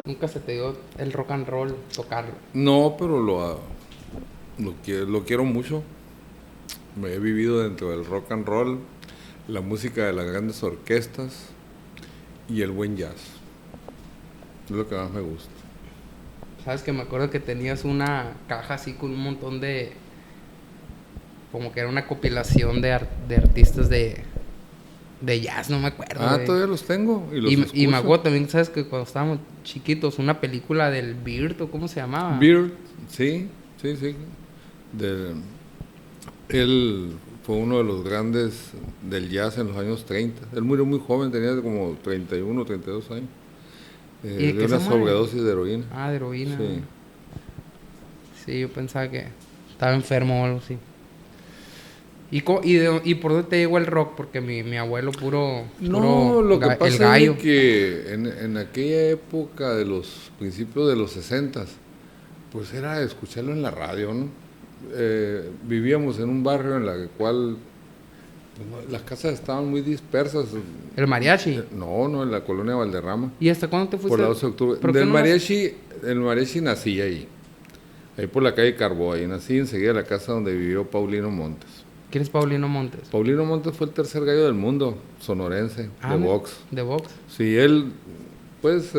Nunca se te dio el rock and roll tocarlo. No, pero lo quiero mucho. Me he vivido dentro del rock and roll, la música de las grandes orquestas y el buen jazz. Es lo que más me gusta. Sabes que me acuerdo que tenías una caja así con un montón de... Como que era una compilación de artistas de jazz, no me acuerdo. Todavía los tengo y los y escucho. me acuerdo también, sabes que cuando estábamos chiquitos, una película del Beard, ¿o cómo se llamaba? Beard, sí. Él fue uno de los grandes del jazz en los años 30. Él murió muy joven, tenía como 31, 32 años. ¿Y de una sobredosis de heroína. Ah, de heroína. Sí. Sí, yo pensaba que estaba enfermo o algo así. ¿Y por dónde te llegó el rock? Porque mi abuelo lo que pasa el gallo. es que en aquella época de los principios de los 60, pues era escucharlo en la radio, ¿no? Vivíamos en un barrio en el cual las casas estaban muy dispersas. ¿El mariachi? No, en la colonia Valderrama. ¿Y hasta cuándo te fuiste? Por la 12 de octubre. El mariachi nací ahí por la calle Carbó, ahí nací enseguida en la casa donde vivió Paulino Montes. ¿Quién es Paulino Montes? Paulino Montes fue el tercer gallo del mundo, sonorense, de box. ¿De box? Sí, él, pues,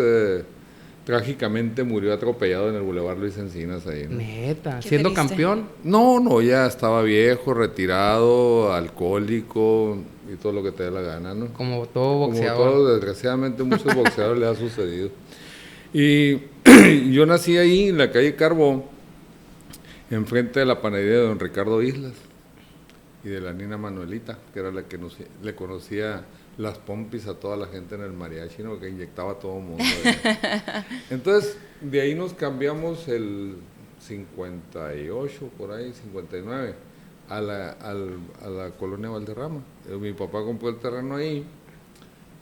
trágicamente murió atropellado en el Boulevard Luis Encinas ahí, ¿no? Neta, ¿siendo campeón? No, ya estaba viejo, retirado, alcohólico y todo lo que te dé la gana, ¿no? Como todo boxeador. Como todo, desgraciadamente, muchos boxeadores les ha sucedido. Y yo nací ahí en la calle Carbó, enfrente de la panadería de don Ricardo Islas y de la Nina Manuelita, que era la que le conocía las pompis a toda la gente en el mariachi, ¿no? Que inyectaba a todo el mundo. Entonces, de ahí nos cambiamos el 58, por ahí, 59, a la colonia Valderrama. Mi papá compró el terreno ahí.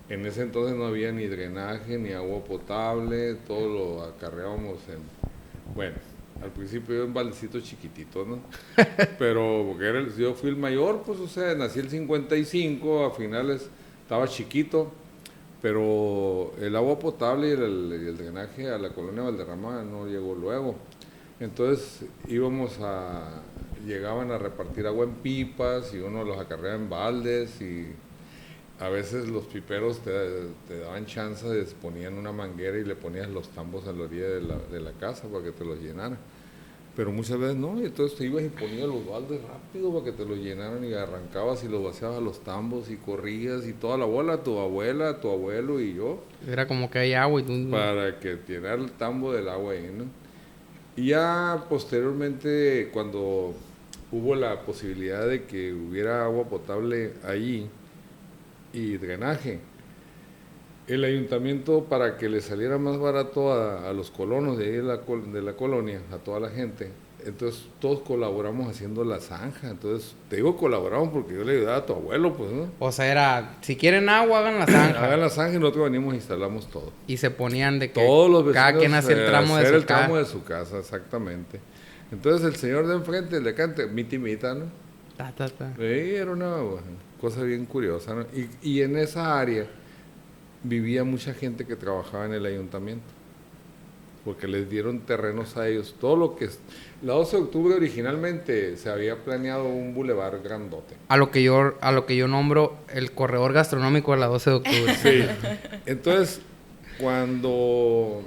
En ese entonces no había ni drenaje, ni agua potable, todo lo acarreábamos bueno, al principio yo en baldecitos chiquititos, ¿no? Pero porque yo fui el mayor, pues, o sea, nací el 55, a finales estaba chiquito, pero el agua potable y el drenaje a la colonia Valderrama no llegó luego. Entonces llegaban a repartir agua en pipas y uno los acarreaba en baldes y a veces los piperos te daban chance, ponían una manguera y le ponías los tambos a la orilla de la casa para que te los llenaran. Pero muchas veces no, y entonces te ibas y ponías los baldes rápido para que te los llenaran y arrancabas y los vaciabas a los tambos y corrías y toda la bola, tu abuela, tu abuelo y yo. Era como que hay agua y tú... Para que llenara el tambo del agua ahí, ¿no? Y ya posteriormente, cuando hubo la posibilidad de que hubiera agua potable allí y drenaje, el ayuntamiento, para que le saliera más barato a los colonos de ahí de la colonia, a toda la gente, entonces todos colaboramos haciendo la zanja. Entonces, te digo colaboramos porque yo le ayudaba a tu abuelo, pues, ¿no? O sea, era, si quieren agua, hagan la zanja. Hagan la zanja y nosotros venimos e instalamos todo. Y se ponían de que todos los vecinos, cada quien hace el tramo de su casa. tramo de su casa, exactamente. Entonces, el señor de enfrente, el de cante, mita, ¿no? Sí, era una cosa bien curiosa, ¿no? Y en esa área vivía mucha gente que trabajaba en el ayuntamiento, porque les dieron terrenos a ellos. Todo lo que... La 12 de octubre originalmente se había planeado un bulevar grandote. A lo que yo nombro el corredor gastronómico de la 12 de octubre. Sí. Entonces, cuando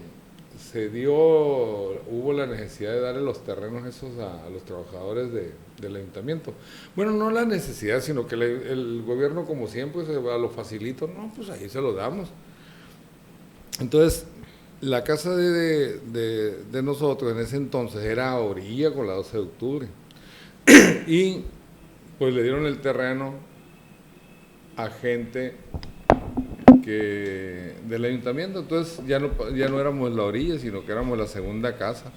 hubo la necesidad de darle los terrenos esos a los trabajadores del ayuntamiento. Bueno, no la necesidad, sino que el gobierno, como siempre, a lo facilito, no, pues ahí se lo damos. Entonces, la casa de nosotros en ese entonces era a orilla con la 12 de octubre. Y pues le dieron el terreno a gente del ayuntamiento. Entonces ya no éramos la orilla, sino que éramos la segunda casa.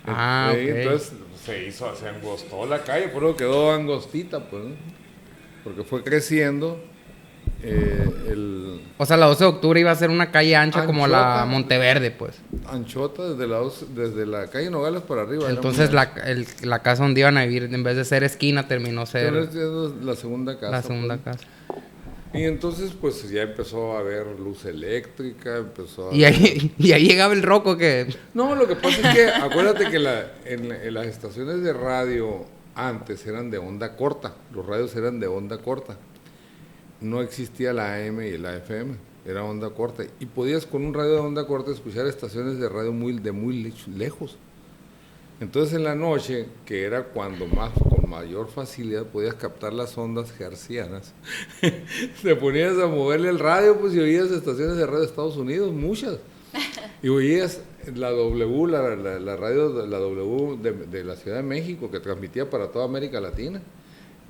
Okay. Entonces se angostó la calle, por eso quedó angostita, pues, ¿no? Porque fue creciendo. O sea, la 12 de octubre iba a ser una calle ancha como la Monteverde, pues. Anchota desde la calle Nogales para arriba. Entonces la casa donde iban a vivir, en vez de ser esquina, terminó ser la segunda casa. La segunda casa. Y entonces, pues ya empezó a haber luz eléctrica, empezó a Y haber... ahí llegaba el Rocco que... No, lo que pasa es que acuérdate que en las estaciones de radio antes eran de onda corta, los radios eran de onda corta. No existía la AM y la FM, era onda corta. Y podías con un radio de onda corta escuchar estaciones de radio muy lejos. Entonces en la noche, que era cuando más con mayor facilidad podías captar las ondas hertzianas, te ponías a moverle el radio, pues, y oías estaciones de radio de Estados Unidos, muchas. Y oías la W, la radio de la W de la Ciudad de México, que transmitía para toda América Latina.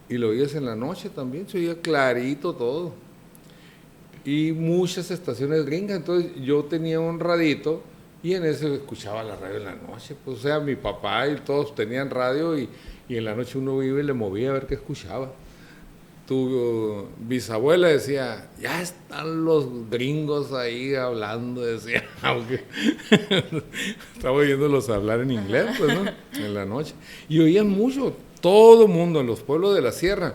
Y lo oías en la noche también, se oía clarito todo. Y muchas estaciones gringas, entonces yo tenía un radito y en eso escuchaba la radio en la noche. Pues, o sea, mi papá y todos tenían radio y en la noche uno iba y le movía a ver qué escuchaba. Tu bisabuela decía, ya están los gringos ahí hablando, decía, aunque estaba oyéndolos hablar en inglés, pues, ¿no? En la noche. Y oían mucho, todo el mundo, en los pueblos de la sierra.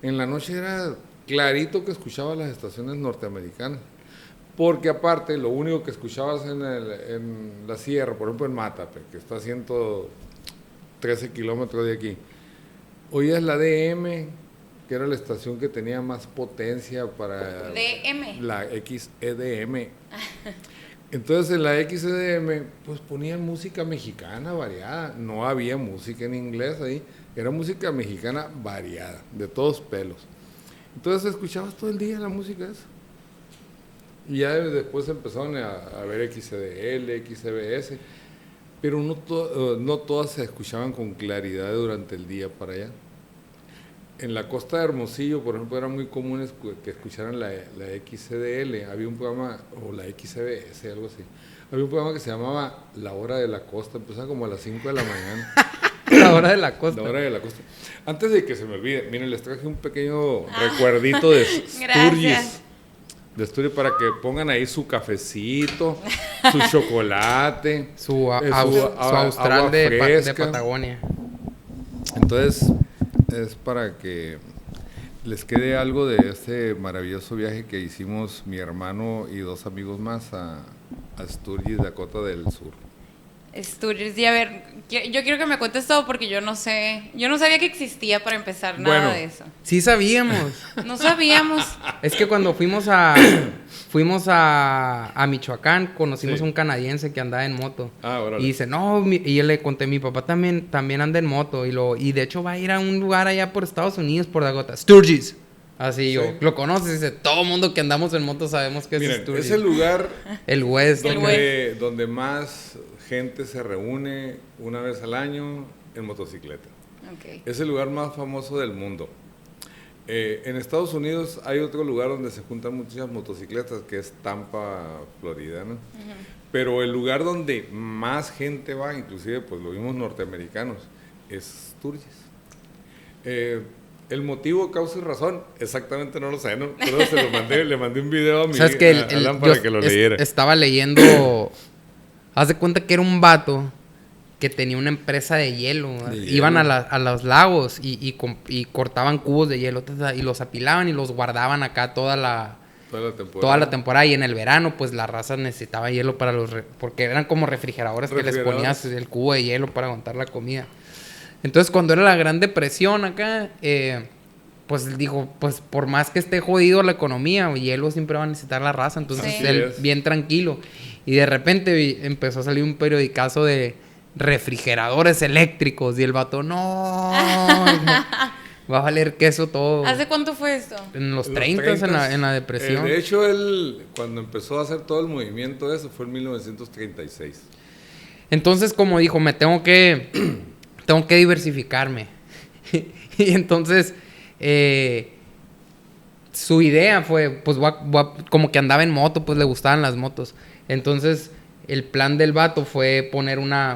En la noche era clarito que escuchaba las estaciones norteamericanas. Porque aparte, lo único que escuchabas en la sierra, por ejemplo en Matape, que está a 113 kilómetros de aquí, oías la DM, que era la estación que tenía más potencia para... DM. La XEDM. Entonces en la XEDM, pues ponían música mexicana variada, no había música en inglés ahí, era música mexicana variada, de todos pelos. Entonces escuchabas todo el día la música esa. Y ya después empezaron a ver XCDL, XCBS, pero no todas se escuchaban con claridad durante el día para allá. En la costa de Hermosillo, por ejemplo, era muy común que escucharan la XCDL, había un programa, o la XCBS, algo así. Había un programa que se llamaba La Hora de la Costa, empezaba como a las 5 de la mañana. La Hora de la Costa. La Hora de la Costa. Antes de que se me olvide, miren, les traje un pequeño recuerdito de Sturgis. De Sturgis para que pongan ahí su cafecito, su chocolate, su agua austral de fresca. Patagonia. Entonces, es para que les quede algo de este maravilloso viaje que hicimos mi hermano y 2 amigos más a Sturgis, Dakota del Sur. Sturgis, y a ver, yo quiero que me cuentes todo porque yo no sabía que existía para empezar nada de eso. Sí sabíamos. No sabíamos. Es que cuando fuimos a Michoacán, conocimos a un canadiense que andaba en moto. Órale. Y dice, no, y yo le conté, mi papá también anda en moto. Y de hecho va a ir a un lugar allá por Estados Unidos, por Dakota. Sturgis. Así Sí. yo, lo conoces, dice, todo mundo que andamos en moto sabemos que Miren, es Sturgis. es el lugar El West. donde más gente se reúne una vez al año en motocicleta. Okay. Es el lugar más famoso del mundo. En Estados Unidos hay otro lugar donde se juntan muchas motocicletas, que es Tampa, Florida, ¿no? Pero el lugar donde más gente va, inclusive pues lo vimos norteamericanos, es Sturgis. El motivo, causa y razón, exactamente no lo sé, ¿no? Pero se lo mandé, le mandé un video a mi ¿Sabes que Alan para que lo leyera. Estaba leyendo... Haz de cuenta que era un vato que tenía una empresa de hielo. Iban a los lagos y cortaban cubos de hielo y los apilaban y los guardaban acá toda la temporada. Y en el verano, pues la raza necesitaba hielo para porque eran como refrigeradores que les ponías el cubo de hielo para aguantar la comida. Entonces, cuando era la Gran Depresión acá, pues dijo, pues por más que esté jodido la economía, hielo siempre va a necesitar la raza. Entonces, Sí. él bien tranquilo. Y de repente empezó a salir un periodicazo de refrigeradores eléctricos. Y el vato, no, va a valer queso todo. ¿Hace cuánto fue esto? En los 30 en la depresión. De hecho, él, cuando empezó a hacer todo el movimiento eso, fue en 1936. Entonces, como dijo, tengo que diversificarme. Y entonces, su idea fue, pues, como que andaba en moto, pues le gustaban las motos. Entonces, el plan del vato fue poner una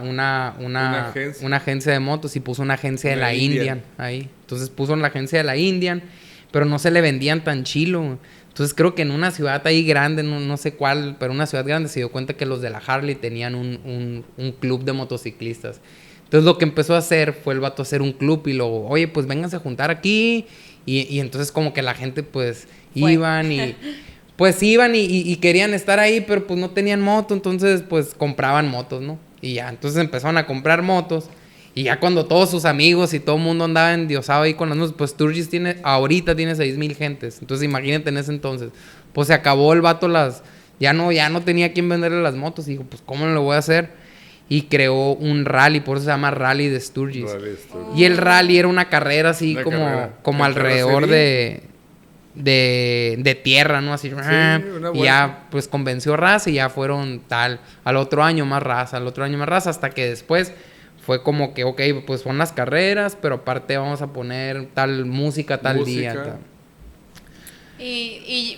agencia de motos y puso una agencia de la Indian ahí. Entonces puso la agencia de la Indian, pero no se le vendían tan chilo. Entonces creo que en una ciudad ahí grande, no sé cuál, pero una ciudad grande se dio cuenta que los de la Harley tenían un club de motociclistas. Entonces lo que empezó a hacer fue el vato hacer un club y luego, oye, pues vénganse a juntar aquí. Y entonces como que la gente pues Iban y... Pues iban y querían estar ahí, pero pues no tenían moto, entonces pues compraban motos, ¿no? Y ya, entonces empezaron a comprar motos. Y ya cuando todos sus amigos y todo el mundo andaba endiosado ahí con las motos, pues Sturgis ahorita tiene 6,000 gentes. Entonces imagínate en ese entonces. Pues se acabó el vato ya no tenía quien venderle las motos. Y dijo, pues ¿cómo lo voy a hacer? Y creó un rally, por eso se llama Rally de Sturgis. Y el rally era una carrera así como alrededor de tierra, ¿no? Así, y ya pues convenció raza y ya fueron al otro año más raza, hasta que después fue como que, ok, pues son las carreras, pero aparte vamos a poner tal música tal día. Tal.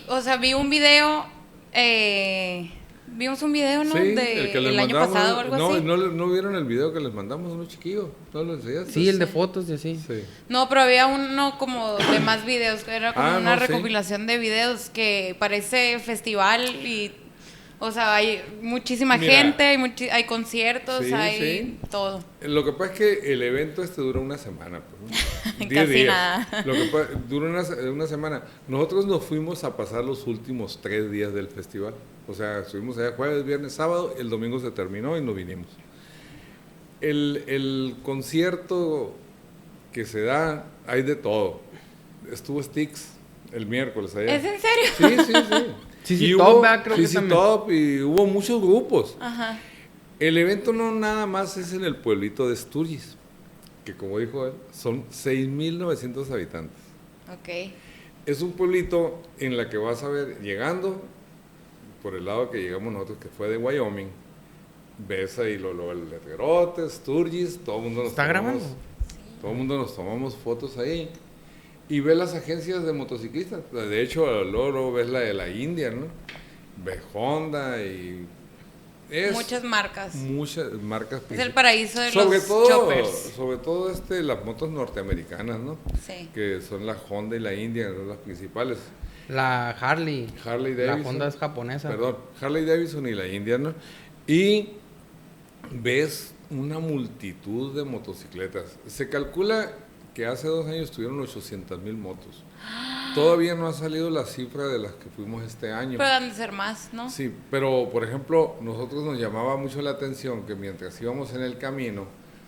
O sea, vimos un video, ¿no? Sí, el año pasado o algo así. No vieron el video que les mandamos, unos chiquillos. ¿No lo enseñaste? Sí, el de fotos y así. Sí. No, pero había uno como de más videos, que era como una recopilación de videos que parece festival y... O sea, hay muchísima gente, hay conciertos, hay todo. Lo que pasa es que el evento dura una semana. Pues, ¿no? 10 Casi días. nada. Lo que dura una semana. Nosotros nos fuimos a pasar los últimos 3 días del festival. O sea, estuvimos allá jueves, viernes, sábado, el domingo se terminó y nos vinimos. El concierto que se da, hay de todo. Estuvo Styx el miércoles allá. ¿Es en serio? Sí. Sí, Top, creo que también. Top, y hubo muchos grupos. Ajá. El evento no nada más es en el pueblito de Sturgis, que como dijo él, son 6,900 habitantes. Ok. Es un pueblito en la que vas a ver, llegando por el lado que llegamos nosotros, que fue de Wyoming, ves ahí el letrerote, Sturgis, todo el mundo nos tomamos fotos ahí. Y ves las agencias de motociclistas. De hecho, luego ves la de la India, ¿no? Ves Honda y... Muchas marcas. Muchas marcas. Es el paraíso de los choppers. Sobre todo las motos norteamericanas, ¿no? Sí. Que son la Honda y la India, son las principales. La Harley Davidson. La Honda es japonesa. Perdón, Harley Davidson y la India, ¿no? Y ves una multitud de motocicletas. Se calcula que hace 2 años tuvieron 800,000 motos. Todavía no ha salido la cifra de las que fuimos este año. Pero han de ser más, ¿no? Sí, pero por ejemplo, nosotros nos llamaba mucho la atención que mientras íbamos en el camino,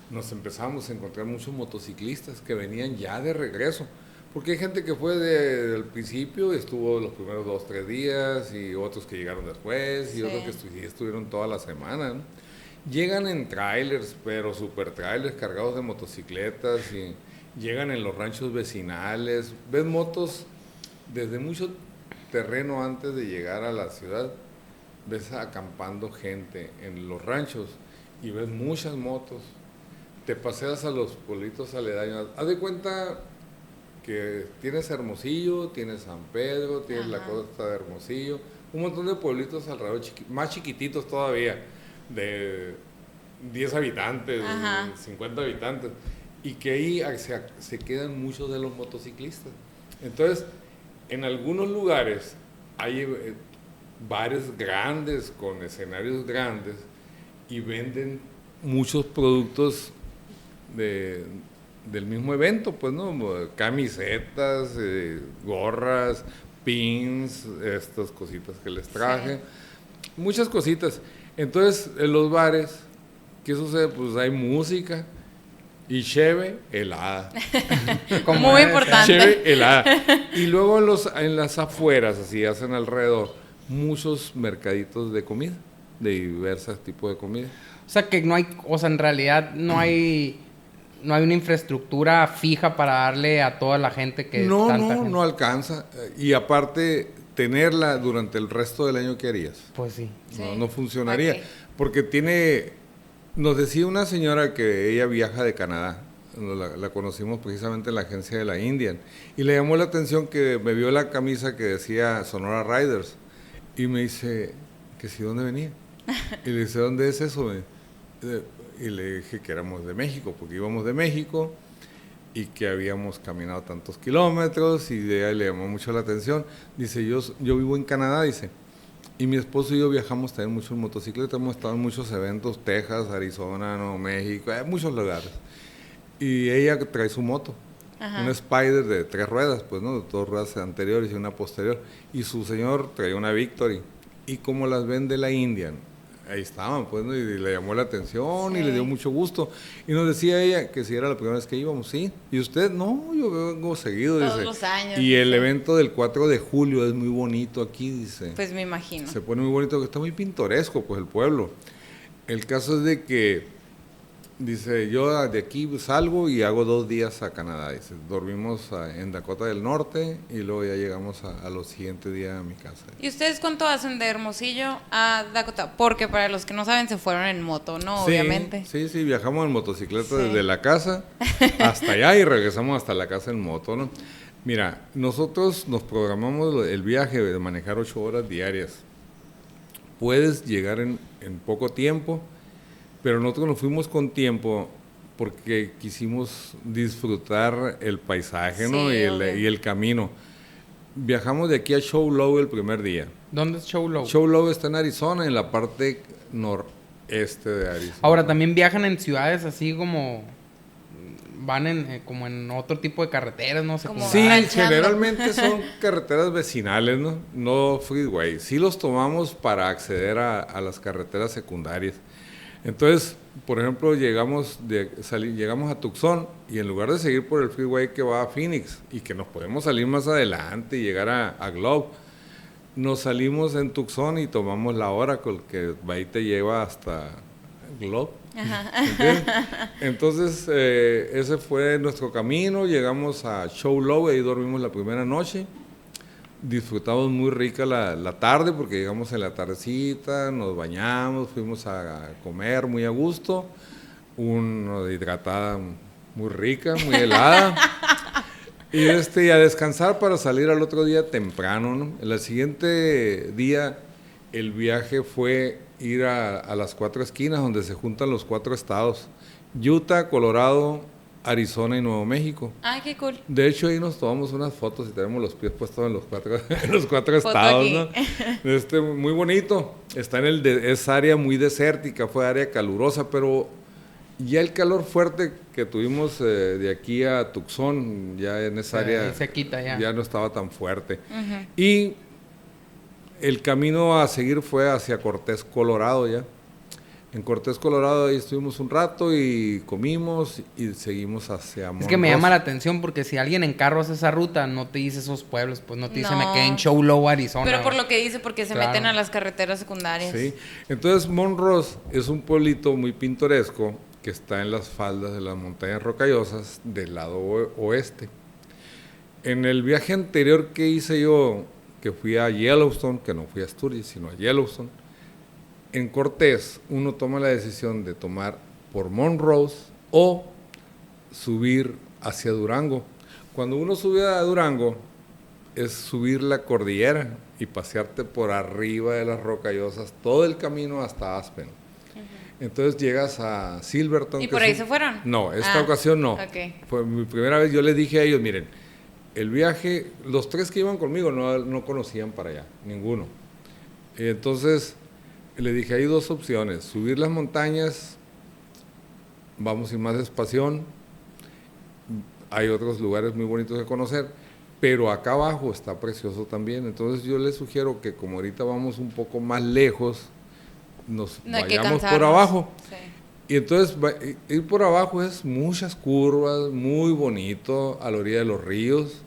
nos empezábamos a encontrar muchos motociclistas que venían ya de regreso. Porque hay gente que fue desde el principio y estuvo los primeros 2, 3 días, y otros que llegaron después, y otros que estuvieron toda la semana, ¿no? Llegan en trailers, pero super trailers cargados de motocicletas, y llegan en los ranchos vecinales. Ves motos desde mucho terreno antes de llegar a la ciudad. Ves acampando gente en los ranchos y ves muchas motos. Te paseas a los pueblitos aledaños. Haz de cuenta que tienes Hermosillo, tienes San Pedro, tienes la costa de Hermosillo, un montón de pueblitos alrededor, más chiquititos todavía, de 10 habitantes, 50 habitantes. Y que ahí se quedan muchos de los motociclistas. Entonces, en algunos lugares hay bares grandes con escenarios grandes y venden muchos productos del mismo evento, pues, ¿no? Camisetas, gorras, pins, estas cositas que les traje, muchas cositas. Entonces, en los bares, ¿qué sucede? Pues hay música. Y cheve helada. Muy importante. Cheve helada. Y luego en las afueras, así hacen alrededor, muchos mercaditos de comida, de diversos tipos de comida. O sea que en realidad no hay una infraestructura fija para darle a toda la gente que... No alcanza. Y aparte, tenerla durante el resto del año, ¿qué harías? Pues sí. No funcionaría. Okay. Porque nos decía una señora que ella viaja de Canadá, la conocimos precisamente en la agencia de la Indian, y le llamó la atención que me vio la camisa que decía Sonora Riders, y me dice, que si ¿dónde venía? Y le dice, ¿dónde es eso? Y le dije que éramos de México, porque íbamos de México, y que habíamos caminado tantos kilómetros, y de ahí le llamó mucho la atención. Dice, yo vivo en Canadá, dice, y mi esposo y yo viajamos también mucho en motocicleta, hemos estado en muchos eventos, Texas, Arizona, Nuevo México, muchos lugares. Y ella trae su moto. un Spider de 3 ruedas, pues, ¿no? 2 ruedas anteriores y una posterior. Y su señor traía una Victory. Y como las ven de la Indian, ahí estaban, pues, ¿no? Y le llamó la atención y le dio mucho gusto. Y nos decía ella que si era la primera vez que íbamos, sí. ¿Y usted? No, yo vengo seguido, todos dice. los años. Y el evento del 4 de julio es muy bonito aquí, dice. Pues me imagino. Se pone muy bonito, que está muy pintoresco, pues, el pueblo. El caso es de que, dice, yo de aquí salgo y hago 2 días a Canadá. Dice, dormimos en Dakota del Norte y luego ya llegamos a los siguientes días a mi casa. ¿Y ustedes cuánto hacen de Hermosillo a Dakota? Porque para los que no saben, se fueron en moto, ¿no? Sí, Obviamente. Sí, viajamos en motocicleta desde la casa hasta allá y regresamos hasta la casa en moto, ¿no? Mira, nosotros nos programamos el viaje de manejar 8 horas diarias. Puedes llegar en poco tiempo, pero nosotros nos fuimos con tiempo porque quisimos disfrutar el paisaje, ¿no? Y el camino. Viajamos de aquí a Show Low el primer día. ¿Dónde es Show Low? Show Low está en Arizona, en la parte noreste de Arizona. Ahora, también viajan en ciudades así como... Van como en otro tipo de carreteras, no sé cómo. Sí, generalmente son carreteras vecinales, ¿no? No freeway. Sí los tomamos para acceder a las carreteras secundarias. Entonces, por ejemplo, llegamos a Tucson y en lugar de seguir por el freeway que va a Phoenix y que nos podemos salir más adelante y llegar a Globe, nos salimos en Tucson y tomamos la Oracle, que ahí te lleva hasta Globe. Entonces, ese fue nuestro camino. Llegamos a Show Low, ahí dormimos la primera noche. Disfrutamos muy rica la tarde porque llegamos en la tardecita, nos bañamos, fuimos a comer muy a gusto, una hidratada muy rica, muy helada, y a descansar para salir al otro día temprano, ¿no? El siguiente día el viaje fue ir a las 4 esquinas donde se juntan los 4 estados, Utah, Colorado, Arizona y Nuevo México. Ay, qué cool. De hecho, ahí nos tomamos unas fotos y tenemos los pies puestos en los 4 estados, ¿no? Muy bonito. Está es área muy desértica, fue área calurosa, pero ya el calor fuerte que tuvimos de aquí a Tucson, ya en esa área se quita ya no estaba tan fuerte. Y el camino a seguir fue hacia Cortés, Colorado ya. En Cortés, Colorado, ahí estuvimos un rato y comimos y seguimos hacia Monroe. Es que me llama la atención porque si alguien en carro hace esa ruta, no te dice esos pueblos, pues no te dice me quedé en Show Low, Arizona. Pero por lo que dice, porque se meten a las carreteras secundarias. Sí, entonces Monroe es un pueblito muy pintoresco que está en las faldas de las montañas rocallosas del lado oeste. En el viaje anterior que hice yo, que fui a Yellowstone, que no fui a Sturgis, sino a Yellowstone, en Cortés uno toma la decisión de tomar por Monroe o subir hacia Durango. Cuando uno sube a Durango es subir la cordillera y pasearte por arriba de las rocallosas todo el camino hasta Aspen. Entonces llegas a Silverton. ¿Y por ahí se fueron? No, esta ocasión no. Okay. Fue mi primera vez. Yo les dije a ellos, miren, el viaje, los 3 que iban conmigo no conocían para allá, ninguno. Entonces le dije, hay 2 opciones, subir las montañas, vamos sin más despacio, hay otros lugares muy bonitos de conocer, pero acá abajo está precioso también. Entonces yo les sugiero que como ahorita vamos un poco más lejos, nos vayamos por abajo. Sí. Y entonces ir por abajo es muchas curvas, muy bonito, a la orilla de los ríos,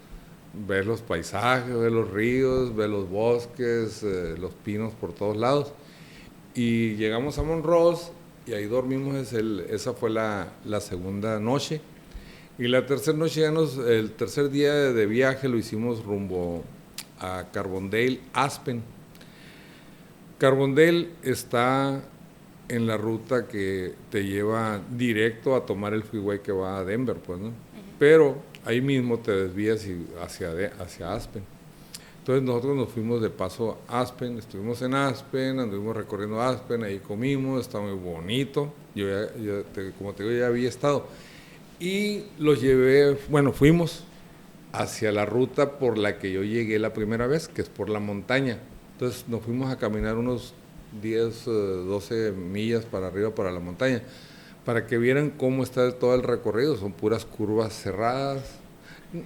ver los paisajes, ver los ríos, ver los bosques, los pinos por todos lados. Y llegamos a Monroe y ahí dormimos, esa fue la segunda noche. Y la tercera noche, el tercer día de viaje lo hicimos rumbo a Carbondale, Aspen. Carbondale está en la ruta que te lleva directo a tomar el freeway que va a Denver, pues, ¿no? Pero ahí mismo te desvías hacia Aspen. Entonces nosotros nos fuimos de paso a Aspen, estuvimos en Aspen, anduvimos recorriendo Aspen, ahí comimos, está muy bonito. Como te digo, ya había estado. Y los llevé, fuimos hacia la ruta por la que yo llegué la primera vez, que es por la montaña. Entonces nos fuimos a caminar unos 10, 12 millas para arriba, para la montaña, para que vieran cómo está todo el recorrido. Son puras curvas cerradas.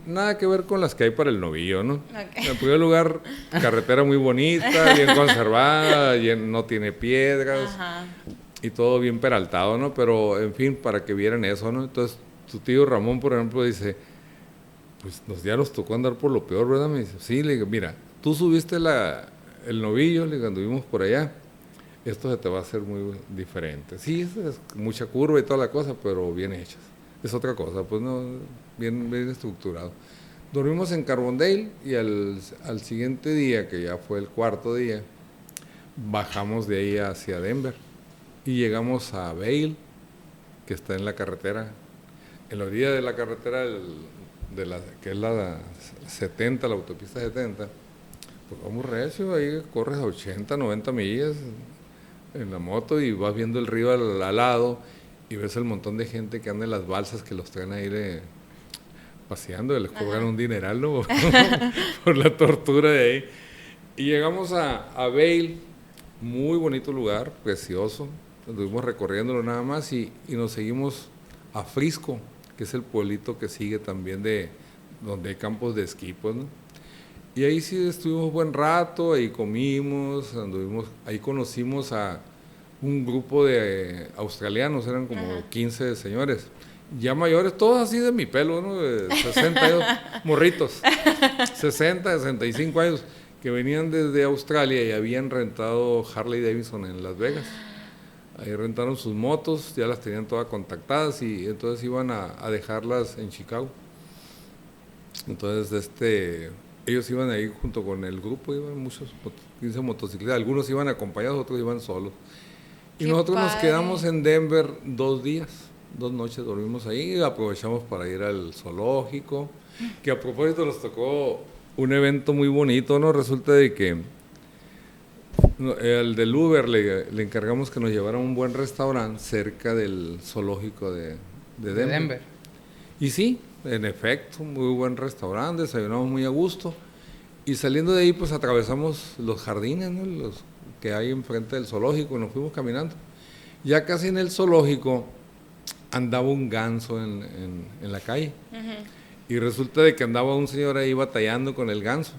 Nada que ver con las que hay para el novillo, ¿no? Okay. En primer lugar, carretera muy bonita, bien conservada, no tiene piedras. Ajá. Y todo bien peraltado, ¿no? Pero, en fin, para que vieran eso, ¿no? Entonces, tu tío Ramón, por ejemplo, dice, pues ya nos tocó andar por lo peor, ¿verdad? Me dice, sí, le digo, mira, tú subiste el novillo, le digo, anduvimos por allá, esto se te va a hacer muy diferente. Sí, es mucha curva y toda la cosa, pero bien hechas. Es otra cosa, pues no, bien estructurado. Dormimos en Carbondale y al siguiente día, que ya fue el cuarto día, bajamos de ahí hacia Denver y llegamos a Vail, que está en la carretera, en la orilla de la carretera que es la 70, la autopista 70. Pues vamos recio, ahí corres a 80, 90 millas en la moto y vas viendo el río al lado y ves el montón de gente que anda en las balsas que los traen ahí paseando y les cobran un dineral, ¿no? por la tortura de ahí. Y llegamos a Vail, muy bonito lugar, precioso. Estuvimos recorriéndolo nada más y nos seguimos a Frisco, que es el pueblito que sigue también de donde hay campos de esquí, pues, ¿no? Y ahí sí estuvimos buen rato, ahí comimos, anduvimos, ahí conocimos a un grupo de australianos, eran como 15 señores, ya mayores, todos así de mi pelo, ¿no? De 60 años, morritos, 60, 65 años, que venían desde Australia y habían rentado Harley Davidson en Las Vegas. Ahí rentaron sus motos, ya las tenían todas contactadas y entonces iban a dejarlas en Chicago. Entonces, ellos iban ahí junto con el grupo, iban muchos, 15 motocicletas, algunos iban acompañados, otros iban solos. Y nosotros nos quedamos en Denver 2 días, 2 noches dormimos ahí y aprovechamos para ir al zoológico, que a propósito nos tocó un evento muy bonito, ¿no? Resulta de que al del Uber le encargamos que nos llevara a un buen restaurante cerca del zoológico de Denver. Y sí, en efecto, muy buen restaurante, desayunamos muy a gusto. Y saliendo de ahí, pues atravesamos los jardines, ¿no? Los que hay enfrente del zoológico, y nos fuimos caminando. Ya casi en el zoológico andaba un ganso en la calle. Y resulta de que andaba un señor ahí batallando con el ganso.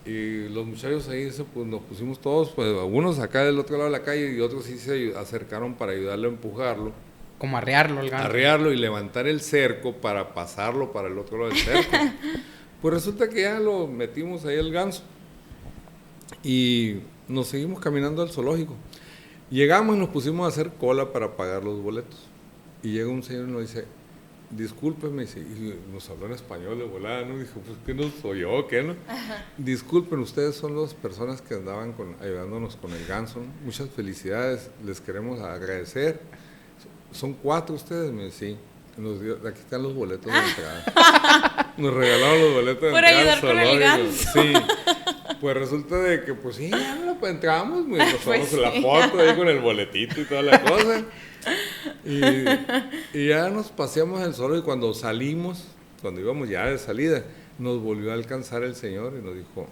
Y los muchachos ahí pues, nos pusimos todos, pues algunos acá del otro lado de la calle y otros sí se acercaron para ayudarle a empujarlo. Como arrearlo el ganso. Arrearlo y levantar el cerco para pasarlo para el otro lado del cerco. Pues resulta que ya lo metimos ahí el ganso y nos seguimos caminando al zoológico. Llegamos y nos pusimos a hacer cola para pagar los boletos. Y llega un señor y nos dice, discúlpenme, y nos habló en español de volada, ¿no? Dijo, pues ¿qué no soy yo? ¿Qué no? Disculpen, ustedes son las personas que andaban ayudándonos con el ganso, ¿no? Muchas felicidades, les queremos agradecer. ¿Son 4 ustedes? Me dice, sí. Aquí están los boletos de entrada. Nos regalaron los boletos de entrada. Por ayudar con el ganso. Sí. Pues resulta de que, pues sí, ya pues, entramos, nos tomamos la foto ahí con el boletito y toda la cosa. Y ya nos paseamos el sol y cuando salimos, cuando íbamos ya de salida, nos volvió a alcanzar el señor y nos dijo,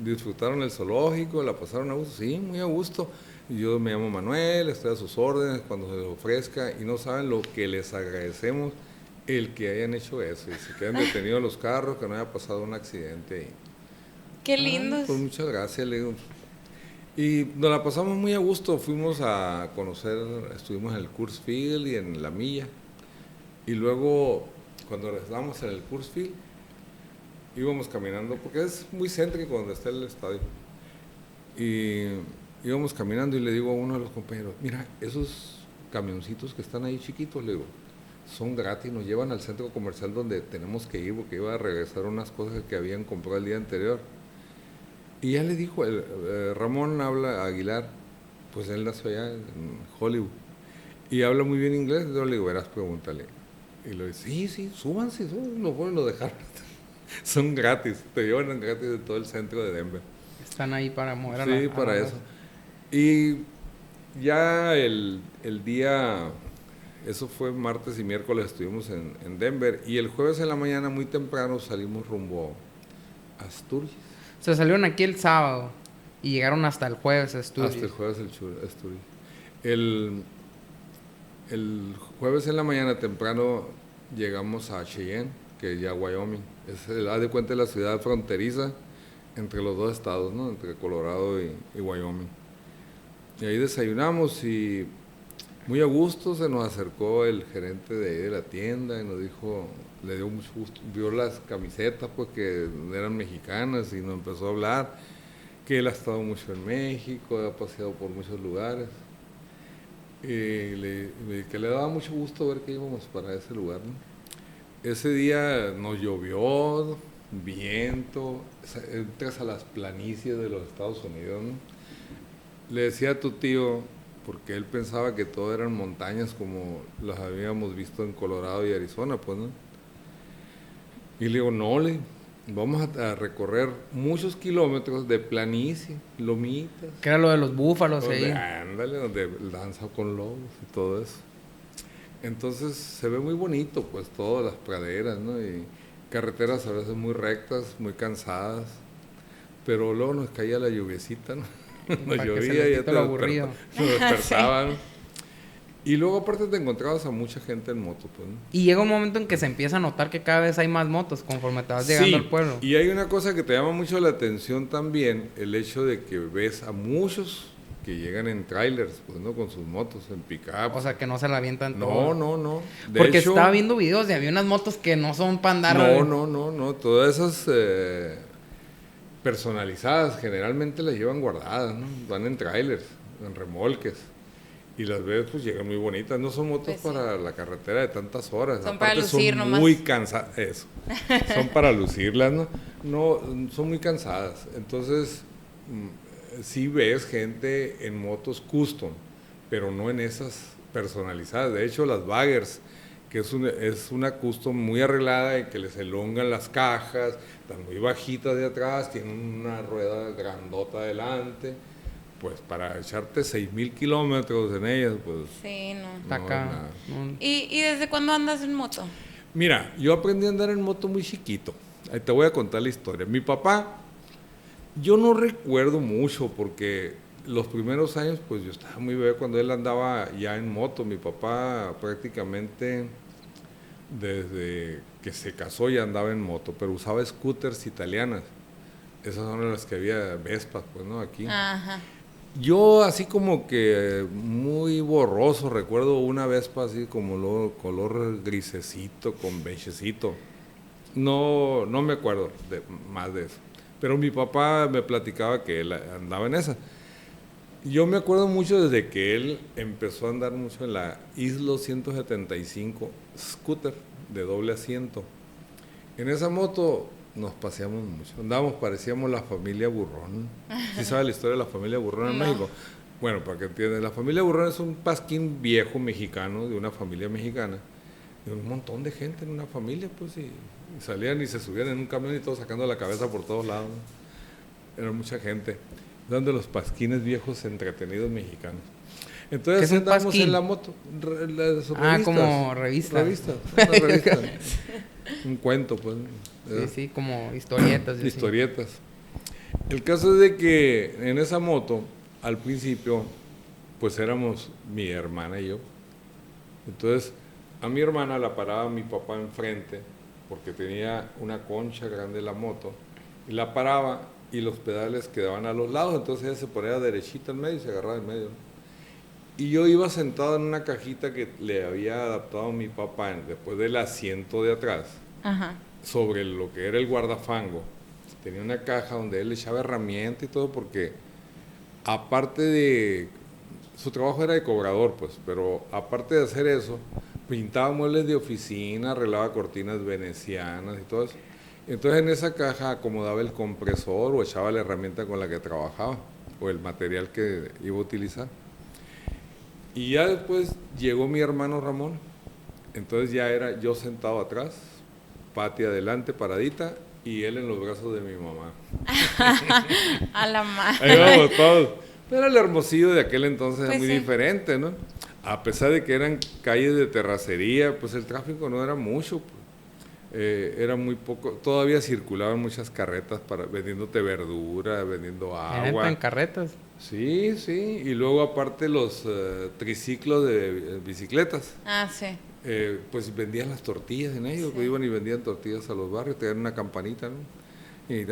¿disfrutaron el zoológico? ¿La pasaron a gusto? Sí, muy a gusto. Y yo me llamo Manuel, estoy a sus órdenes cuando se les ofrezca y no saben lo que les agradecemos el que hayan hecho eso y se queden detenidos los carros, que no haya pasado un accidente ahí. Qué lindos. Pues muchas gracias, le digo. Y nos la pasamos muy a gusto, fuimos a conocer, estuvimos en el Coors Field y en La Milla. Y luego, cuando estábamos en el Coors Field, íbamos caminando, porque es muy céntrico donde está el estadio. Y íbamos caminando y le digo a uno de los compañeros, mira, esos camioncitos que están ahí chiquitos, le digo, son gratis, nos llevan al centro comercial donde tenemos que ir, porque iba a regresar unas cosas que habían comprado el día anterior. Y ya le dijo, Ramón Aguilar, pues él nació allá en Hollywood, y habla muy bien inglés, yo le digo, verás, pregúntale. Y le dice, sí, súbanse, no pueden lo dejar. Son gratis, te llevan gratis de todo el centro de Denver. Están ahí para mover a Sí, para eso. Y ya el día, eso fue martes y miércoles, estuvimos en Denver, y el jueves en la mañana muy temprano salimos rumbo a Asturias. O sea, salieron aquí el sábado y llegaron hasta el jueves a Asturias. Hasta el jueves Asturias. El jueves en la mañana temprano llegamos a Cheyenne que ya Wyoming. Haz de cuenta, la ciudad fronteriza entre los dos estados, ¿no? Entre Colorado y Wyoming. Y ahí desayunamos y muy a gusto se nos acercó el gerente de ahí de la tienda y nos dijo, le dio mucho gusto, vio las camisetas pues que eran mexicanas y nos empezó a hablar que él ha estado mucho en México, ha paseado por muchos lugares y que le daba mucho gusto ver que íbamos para ese lugar, ¿no? Ese día nos llovió, viento, entras a las planicies de los Estados Unidos, ¿no? Le decía a tu tío, porque él pensaba que todo eran montañas como las habíamos visto en Colorado y Arizona, pues, ¿no? Y le digo, no, vamos a recorrer muchos kilómetros de planicie, lomitas. Que era lo de los búfalos ahí. Ándale, donde danza con lobos y todo eso. Entonces se ve muy bonito, pues, todas las praderas, ¿no? Y carreteras a veces muy rectas, muy cansadas, pero luego nos caía la lluviecita, ¿no? Nos llovía y ya te despertaba, ¿no? Y luego aparte te encontrabas a mucha gente en moto, pues, ¿no? Y llega un momento en que se empieza a notar que cada vez hay más motos conforme te vas llegando al pueblo. Y hay una cosa que te llama mucho la atención también, el hecho de que ves a muchos que llegan en trailers, pues, ¿no? Con sus motos, en pick-up. O sea, que no se la avientan No, todo. no. Porque estaba viendo videos de había unas motos que no son para andar. No. Todas esas personalizadas generalmente las llevan guardadas, ¿no? Van en trailers, en remolques. Y las ves, pues llegan muy bonitas. No son motos Pues para la carretera de tantas horas. Son aparte para lucir son nomás. muy cansadas. Eso. Son para lucirlas, ¿no? No, son muy cansadas. Entonces, sí ves gente en motos custom, pero no en esas personalizadas. De hecho, las baggers, que es una custom muy arreglada y que les elongan las cajas, están muy bajitas de atrás, tienen una rueda grandota adelante. Pues para echarte 6,000 kilómetros en ellas, pues... Sí, no. Está acá. ¿Y desde cuándo andas en moto? Mira, yo aprendí a andar en moto muy chiquito. Ahí te voy a contar la historia. Mi papá, yo no recuerdo mucho porque los primeros años, pues yo estaba muy bebé cuando él andaba ya en moto. Mi papá prácticamente desde que se casó ya andaba en moto, pero usaba scooters italianas. Esas son las que había, Vespas, pues, ¿no? Aquí. Ajá. Yo así como que muy borroso, recuerdo una Vespa así como color grisecito con beigecito. No me acuerdo más de eso. Pero mi papá me platicaba que él andaba en esa. Yo me acuerdo mucho desde que él empezó a andar mucho en la Islo 175 scooter de doble asiento. En esa moto nos paseamos mucho. Andábamos, parecíamos la familia Burrón. ¿Sí sabes la historia de la familia Burrón en México? Bueno, para que entiendan, la familia Burrón es un pasquín viejo mexicano, de una familia mexicana, de un montón de gente en una familia, pues, y salían y se subían en un camión y todos sacando la cabeza por todos lados, ¿no? Era mucha gente. Eran de los pasquines viejos entretenidos mexicanos. Entonces andábamos en la moto. Revistas, como revistas. Revistas. Un cuento, pues. Sí, como historietas. Historietas. El caso es de que en esa moto, al principio, pues éramos mi hermana y yo. Entonces, a mi hermana la paraba mi papá enfrente, porque tenía una concha grande la moto, y la paraba y los pedales quedaban a los lados, entonces ella se ponía derechita en medio y se agarraba en medio, ¿no? Y yo iba sentado en una cajita que le había adaptado mi papá después del asiento de atrás. Ajá. Sobre lo que era el guardafango. Tenía una caja donde él echaba herramientas y todo, porque aparte de... Su trabajo era de cobrador, pues, pero aparte de hacer eso, pintaba muebles de oficina, arreglaba cortinas venecianas y todo eso. Entonces en esa caja acomodaba el compresor o echaba la herramienta con la que trabajaba, o el material que iba a utilizar. Y ya después llegó mi hermano Ramón, entonces ya era yo sentado atrás, Pati adelante, paradita, y él en los brazos de mi mamá. A la madre. Ahí vamos todos. Pero el Hermosillo de aquel entonces Pues era muy sí. diferente, ¿no? A pesar de que eran calles de terracería, pues el tráfico no era mucho. Era muy poco. Todavía circulaban muchas carretas vendiéndote verdura, vendiendo agua. En carretas. Sí. Y luego aparte los triciclos de bicicletas. Ah, sí. pues vendían las tortillas en ellos, pues iban y vendían tortillas a los barrios, tenían una campanita, ¿no? Y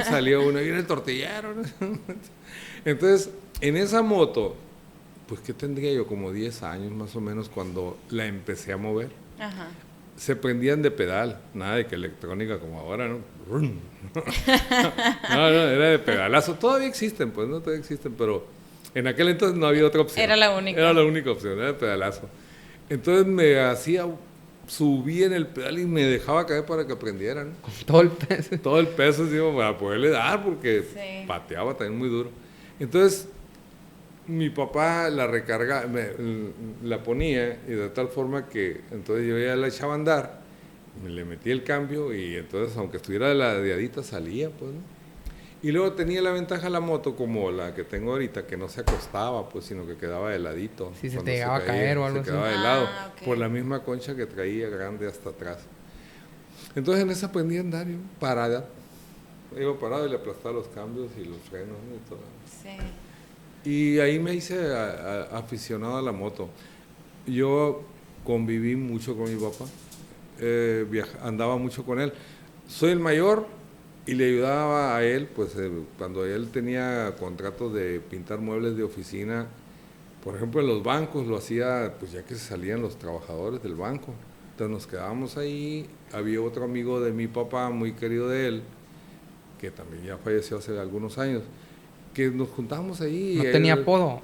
salía uno, y viene el tortillero, ¿no? Entonces, en esa moto, pues ¿qué tendría yo? Como 10 años más o menos cuando la empecé a mover. Ajá. Se prendían de pedal, nada de que electrónica como ahora, ¿no? No, era de pedalazo. Todavía existen, pues, no todavía existen, pero en aquel entonces no había otra opción. Era la única. Era la única opción, era de pedalazo. Entonces me hacía, subí en el pedal y me dejaba caer para que prendieran. Con todo el peso. Todo el peso encima para poderle dar, porque Sí. pateaba también muy duro. Entonces, mi papá la recarga, la ponía y de tal forma que entonces yo ya la echaba a andar, le metí el cambio y entonces aunque estuviera ladeadita salía, pues, ¿no? Y luego tenía la ventaja la moto como la que tengo ahorita, que no se acostaba, pues, sino que quedaba de ladito. Si se Cuando te llegaba a caer o algo así. Se quedaba de lado, Ok. por la misma concha que traía grande hasta atrás. Entonces en esa aprendí a andar yo, parada. Iba parado y le aplastaba los cambios y los frenos, ¿no? Y todo. Sí. Y ahí me hice aficionado a la moto. Yo conviví mucho con mi papá, andaba mucho con él. Soy el mayor y le ayudaba a él, pues cuando él tenía contratos de pintar muebles de oficina, por ejemplo en los bancos lo hacía, pues ya que se salían los trabajadores del banco. Entonces nos quedábamos ahí, había otro amigo de mi papá, muy querido de él, que también ya falleció hace algunos años, que nos juntábamos ahí. No y tenía él, apodo.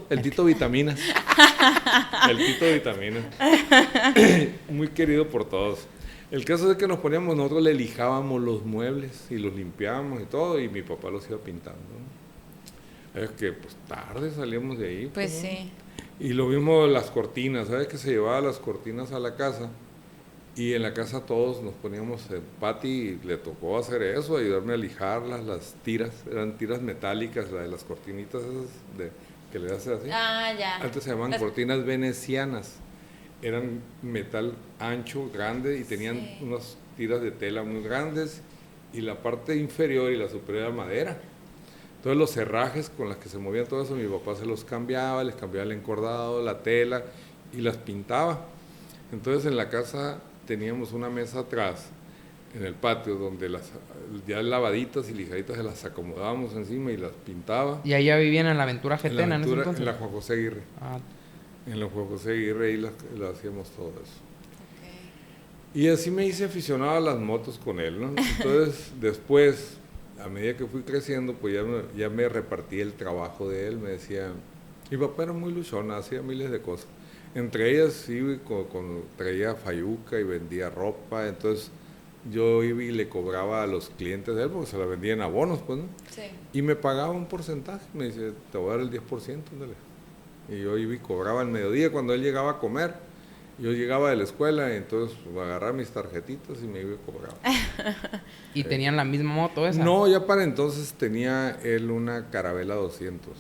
el Tito Vitaminas. El Tito Vitaminas. Muy querido por todos. El caso es que nos poníamos, nosotros le lijábamos los muebles y los limpiábamos y todo, y mi papá los iba pintando. Es que pues tarde salíamos de ahí. Pues ¿no? sí. Y lo mismo las cortinas, ¿sabes? Que se llevaba las cortinas a la casa. Y en la casa todos nos poníamos, Pati y le tocó hacer eso, ayudarme a lijarlas, las tiras, eran tiras metálicas, la de las cortinitas esas que le hace así. Ah, ya. Antes se llamaban cortinas venecianas, eran metal ancho, grande y tenían unas tiras de tela muy grandes y la parte inferior y la superior era madera. Entonces los herrajes con las que se movían todo eso, mi papá se los cambiaba, les cambiaba el encordado, la tela y las pintaba. Entonces en la casa teníamos una mesa atrás, en el patio, donde las ya lavaditas y lijaditas se las acomodábamos encima y las pintaba. Y allá vivían en la Aventura Getena en ese entonces. En la Juan José Aguirre. Ah. En la Juan José Aguirre ahí la hacíamos todo eso. Okay. Y así me hice aficionado a las motos con él, ¿no? Entonces después, a medida que fui creciendo, pues ya me repartí el trabajo de él. Me decía, mi papá era muy luchón, hacía miles de cosas. Entre ellas sí, traía fayuca y vendía ropa, entonces yo iba y le cobraba a los clientes de él porque se la vendía en abonos, pues, ¿no? Sí. Y me pagaba un porcentaje, me dice, te voy a dar el 10%, ándale. Y yo iba y cobraba al mediodía cuando él llegaba a comer. Yo llegaba de la escuela y entonces agarraba mis tarjetitas y me iba y cobraba. ¿Y tenían la misma moto esa? No, ya para entonces tenía él una Carabela 200.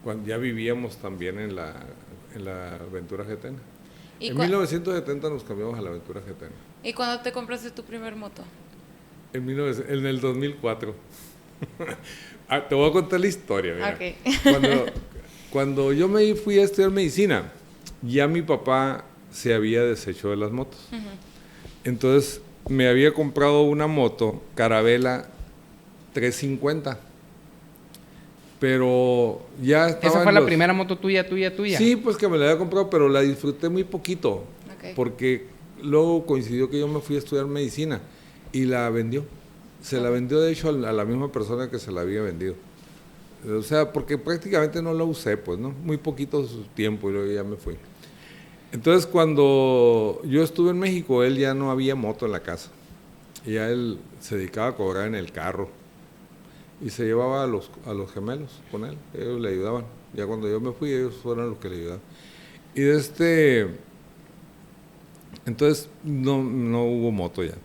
Cuando ya vivíamos también en la Aventura Getena. En 1970 nos cambiamos a la Aventura Getena. ¿Y cuándo te compraste tu primer moto? En el 2004. Te voy a contar la historia. Mira. Okay. Cuando yo me fui a estudiar medicina, ya mi papá se había deshecho de las motos. Uh-huh. Entonces me había comprado una moto Carabela 350. Pero ya estaba. ¿Esa fue la primera moto tuya? Sí, pues que me la había comprado, pero la disfruté muy poquito. Okay. Porque luego coincidió que yo me fui a estudiar medicina y la vendió. Se la vendió, de hecho, a la misma persona que se la había vendido. O sea, porque prácticamente no la usé, pues, ¿no? Muy poquito tiempo y luego ya me fui. Entonces, cuando yo estuve en México, él ya no había moto en la casa. Y ya él se dedicaba a cobrar en el carro. Y se llevaba a los gemelos con él, ellos le ayudaban. Ya cuando yo me fui, ellos fueron los que le ayudaban. Y entonces no hubo moto ya.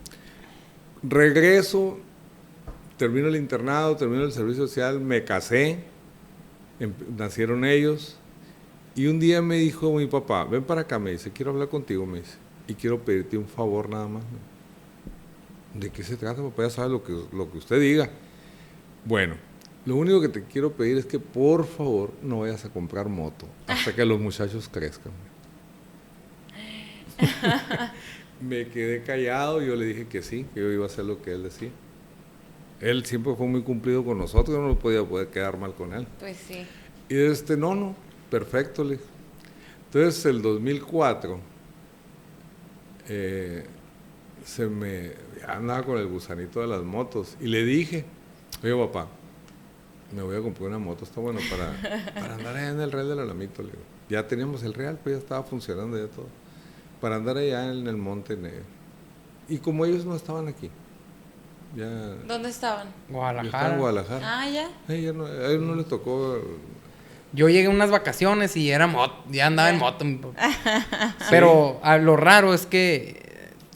Regreso, termino el internado, termino el servicio social, me casé, nacieron ellos. Y un día me dijo mi papá, ven para acá, me dice, quiero hablar contigo, me dice, y quiero pedirte un favor nada más. ¿De qué se trata, papá? Ya sabes lo que usted diga. Bueno, lo único que te quiero pedir es que por favor no vayas a comprar moto hasta que los muchachos crezcan. Me quedé callado y yo le dije que sí, que yo iba a hacer lo que él decía. Él siempre fue muy cumplido con nosotros, yo no podía poder quedar mal con él. Pues sí. Y no, perfecto, le dije. Entonces, el 2004, ya andaba con el gusanito de las motos y le dije, oye papá, me voy a comprar una moto, está bueno para andar allá en el Real del Alamito, le digo. Ya teníamos el Real, pues ya estaba funcionando ya todo, para andar allá en el Monte Negro. Y como ellos no estaban aquí, ya... ¿Dónde estaban? Guadalajara. En Guadalajara. Ah, ya. A ellos no les tocó... Yo llegué a unas vacaciones y ya andaba en moto. Mi papá. Pero lo raro es que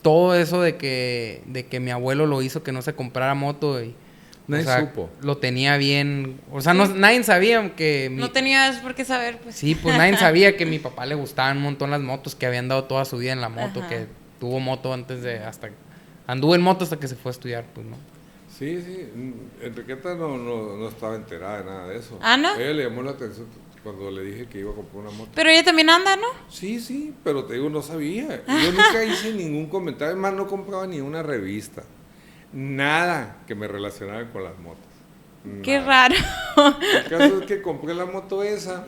todo eso de que mi abuelo lo hizo que no se comprara moto y Nadie supo. Lo tenía bien. O sea, nadie sabía que... No tenías por qué saber, pues. Sí, pues nadie sabía que a mi papá le gustaban un montón las motos, que habían dado toda su vida en la moto, que tuvo moto antes de... Anduvo en moto hasta que se fue a estudiar, pues, ¿no? Sí. Enriqueta no estaba enterada de nada de eso. ¿Ah, no? Ella le llamó la atención cuando le dije que iba a comprar una moto. Pero ella también anda, ¿no? Sí, pero te digo, no sabía. Yo nunca hice ningún comentario, además no compraba ni una revista. Nada que me relacionara con las motos. Qué raro. El caso es que compré la moto esa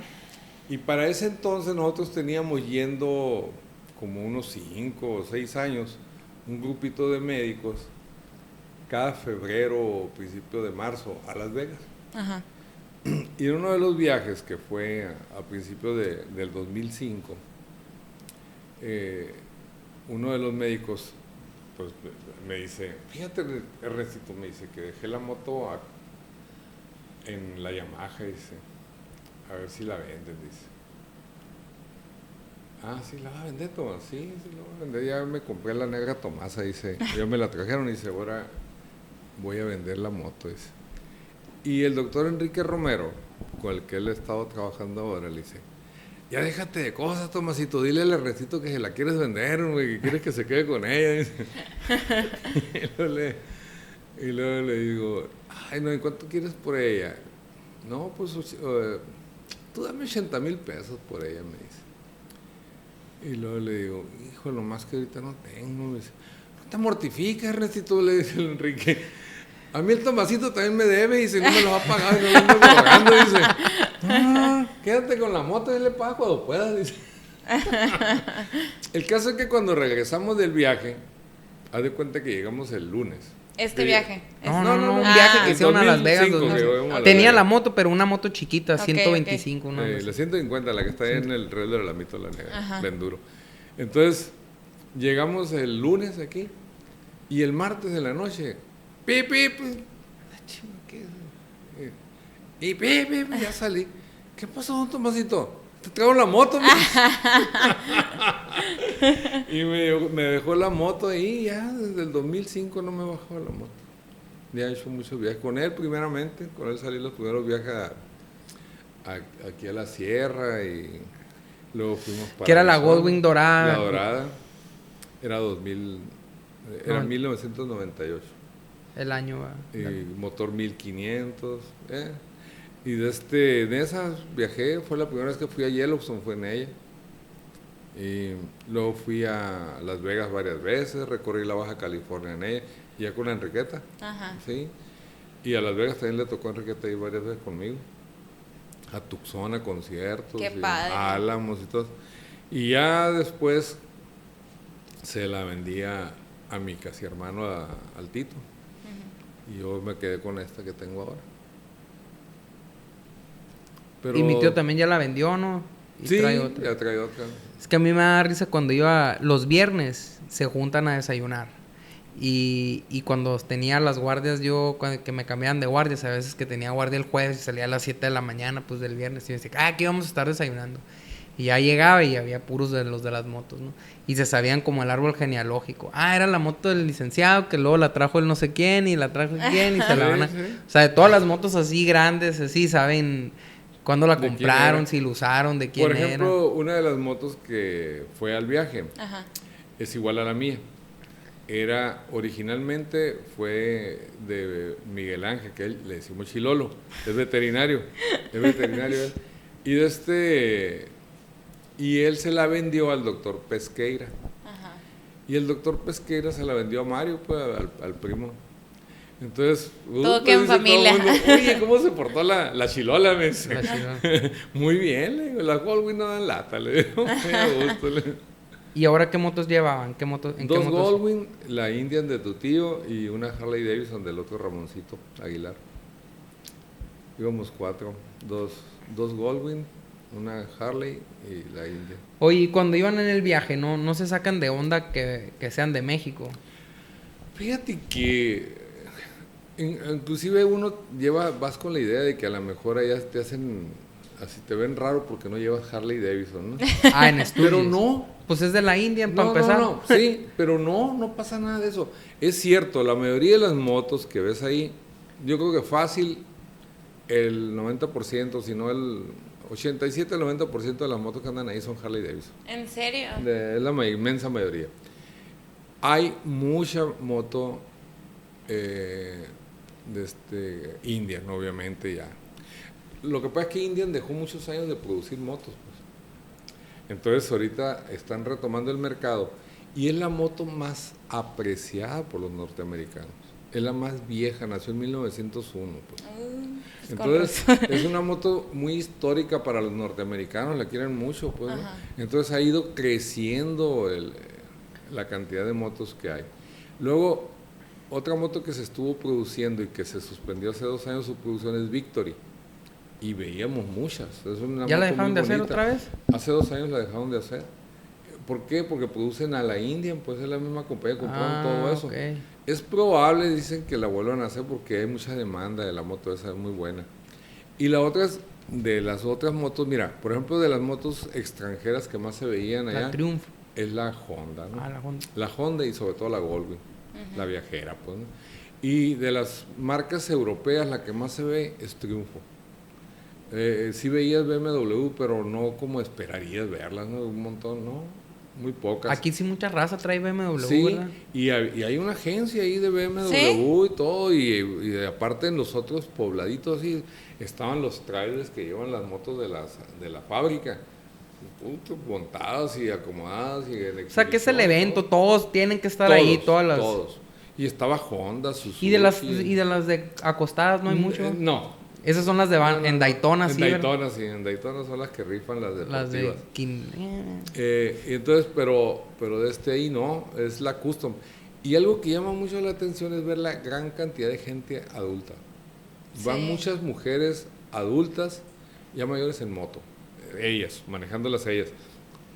y para ese entonces nosotros teníamos yendo como unos 5 o 6 años un grupito de médicos cada febrero o principio de marzo a Las Vegas. Ajá. Y en uno de los viajes que fue a principios del 2005, uno de los médicos pues me dice, fíjate, Ernestito, me dice que dejé la moto en la Yamaha, dice, a ver si la venden, dice. Ah, sí, la va a vender, Tomás, sí, la va a vender, ya me compré la negra Tomasa, dice, ya me la trajeron, dice, ahora voy a vender la moto, dice. Y el doctor Enrique Romero, con el que él ha estado trabajando ahora, le dice, ya déjate de cosas, Tomasito, dile al Ernestito que se la quieres vender, güey, que quieres que se quede con ella, dice. Y luego le digo, ay, no, ¿y cuánto quieres por ella? No, pues, tú dame 80,000 pesos por ella, me dice. Y luego le digo, hijo, lo más que ahorita no tengo, me dice, no te mortifiques, Ernestito, le dice el Enrique. A mí el Tomasito también me debe y dice, no me lo va a pagar, no lo ando pagando, dice. Quédate con la moto y le pagas cuando puedas, dice. El caso es que cuando regresamos del viaje, haz de cuenta que llegamos el lunes. Viaje. No, un viaje que hicieron a Las Vegas. Tenía la moto, pero una moto chiquita, Okay, 125. okay. La 150, la que está ahí en el Real del Alamito, la negra, de enduro. Entonces, llegamos el lunes aquí y el martes de la noche, pip, y pip, ya salí. ¿Qué pasó, don Tomasito? Te traigo la moto. Y me dejó la moto ahí, ya desde el 2005 no me bajó la moto. Ya he hecho muchos viajes con él primeramente, con él salí los primeros viajes aquí a la sierra y luego fuimos para... Que era la Goldwing dorada. La dorada, era 1998. El año, Y motor 1500, Y de esas viajé, fue la primera vez que fui a Yellowstone, fue en ella. Y luego fui a Las Vegas varias veces, recorrí la Baja California en ella, ya con la Enriqueta. Ajá. ¿Sí? Y a Las Vegas también le tocó a Enriqueta ir varias veces conmigo. A Tucson, a conciertos, Qué padre. a Álamos y todo. Y ya después se la vendía a mi casi hermano, al Tito. Y yo me quedé con esta que tengo ahora. Pero, y mi tío también ya la vendió, ¿no? Y sí, trae otra. ya trae otra. Es que a mí me da risa cuando iba... Los viernes se juntan a desayunar. Y cuando tenía las guardias, que me cambiaban de guardias, a veces que tenía guardia el jueves y salía a las 7 de la mañana, pues del viernes, y me decía, aquí vamos a estar desayunando. Y ya llegaba y había puros de los de las motos, ¿no? Y se sabían como el árbol genealógico. Era la moto del licenciado, que luego la trajo el no sé quién, y la trajo quién, y se la van a... Sí. O sea, de todas las motos así grandes, así, saben cuándo la ¿De compraron, si la usaron, de quién Por era. ejemplo, una de las motos que fue al viaje es igual a la mía. Originalmente fue de Miguel Ángel, que le decimos Chilolo, es veterinario él. Y y él se la vendió al doctor Pesqueira. Y el doctor Pesqueira se la vendió a Mario, pues, al primo. Entonces, todo queda en familia. Oye, ¿cómo se portó la chilola? Me dice. La chilola. Muy bien, le digo, las Goldwing no dan lata, le digo. ¿Y ahora qué motos llevaban? Dos Goldwing, la Indian de tu tío y una Harley Davidson del otro Ramoncito Aguilar. Íbamos 4, dos Goldwing, una Harley y la Indian. Oye, ¿y cuando iban en el viaje, no se sacan de onda que sean de México? Fíjate que inclusive vas con la idea de que a lo mejor allá te hacen, así te ven raro porque no llevas Harley Davidson, ¿no? En estudios. Pero no. Pues es de la India, para empezar. No, sí, pero no pasa nada de eso. Es cierto, la mayoría de las motos que ves ahí, yo creo que fácil, el 90%, si no el 87, el 90% de las motos que andan ahí son Harley Davidson. ¿En serio? Es la inmensa mayoría. Hay mucha moto Indian, obviamente ya. Lo que pasa es que Indian dejó muchos años de producir motos, pues. Entonces ahorita están retomando el mercado y es la moto más apreciada por los norteamericanos. Es la más vieja, nació en 1901. Pues. Entonces es una moto muy histórica para los norteamericanos, la quieren mucho, pues, ¿no? Entonces ha ido creciendo la cantidad de motos que hay. Luego, otra moto que se estuvo produciendo y que se suspendió hace 2 años su producción es Victory. Y veíamos muchas. Es una ¿Ya moto la dejaron de hacer bonita. otra vez? Hace 2 años la dejaron de hacer. ¿Por qué? Porque producen a la Indian, pues es la misma compañía, compraron todo eso. Okay. Es probable, dicen, que la vuelvan a hacer porque hay mucha demanda de la moto, esa es muy buena. Y la otra es de las otras motos, mira, por ejemplo, de las motos extranjeras que más se veían allá. La Triumph. Es la Honda, ¿no? La Honda. La Honda y sobre todo la Goldwing, la viajera, pues, ¿no? Y de las marcas europeas, la que más se ve es Triunfo. Sí veías BMW, pero no como esperarías verlas, ¿no? Un montón, ¿no? Muy pocas. Aquí sí mucha raza trae BMW, sí, ¿verdad? Y hay una agencia ahí de BMW, ¿sí? Y todo, y aparte en los otros pobladitos así estaban los trailers que llevan las motos de la fábrica, montadas y acomodadas. O sea, que es el evento, todos tienen que estar ahí, todos. Y estaba Honda, Suzuki. ¿Y de las de acostadas no hay mucho? No. Esas son las de en Daytona, sí. En Daytona son las que rifan las deportivas. Y entonces, pero de ahí no, es la custom. Y algo que llama mucho la atención es ver la gran cantidad de gente adulta. Van muchas mujeres adultas, ya mayores en moto, ellas, manejándolas ellas,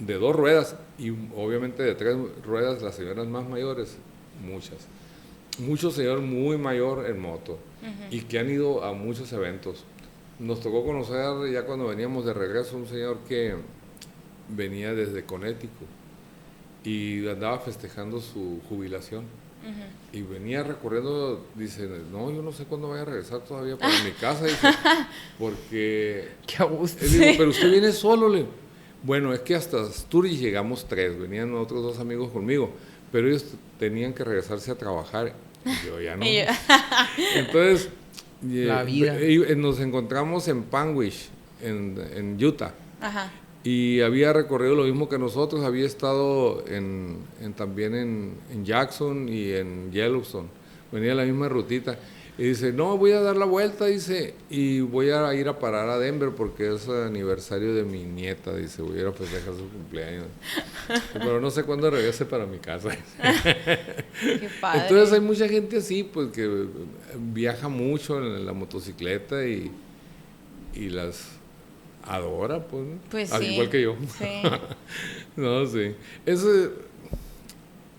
de 2 ruedas y obviamente de 3 ruedas las señoras más mayores, muchas. Mucho señor muy mayor en moto y que han ido a muchos eventos. Nos tocó conocer ya cuando veníamos de regreso un señor que venía desde Connecticut y andaba festejando su jubilación. Y venía recorriendo, dice, no, yo no sé cuándo voy a regresar todavía para mi casa, dice, porque... ¡Qué a gusto! Digo, pero usted viene solo, le... Bueno, es que hasta Asturias llegamos 3, venían otros 2 amigos conmigo, pero ellos tenían que regresarse a trabajar, y yo ya no. Entonces, la vida. Nos encontramos en Panguitch, en Utah. Ajá. Y había recorrido lo mismo que nosotros, había estado también en Jackson y en Yellowstone, venía la misma rutita. Y dice, no, voy a dar la vuelta, dice, y voy a ir a parar a Denver porque es aniversario de mi nieta, dice, voy a ir a festejar su cumpleaños. Pero no sé cuándo regrese para mi casa. Qué padre. Entonces hay mucha gente así, pues que viaja mucho en la motocicleta y las... adora, pues, ¿no? Pues al sí, igual que yo. Sí. No, sí.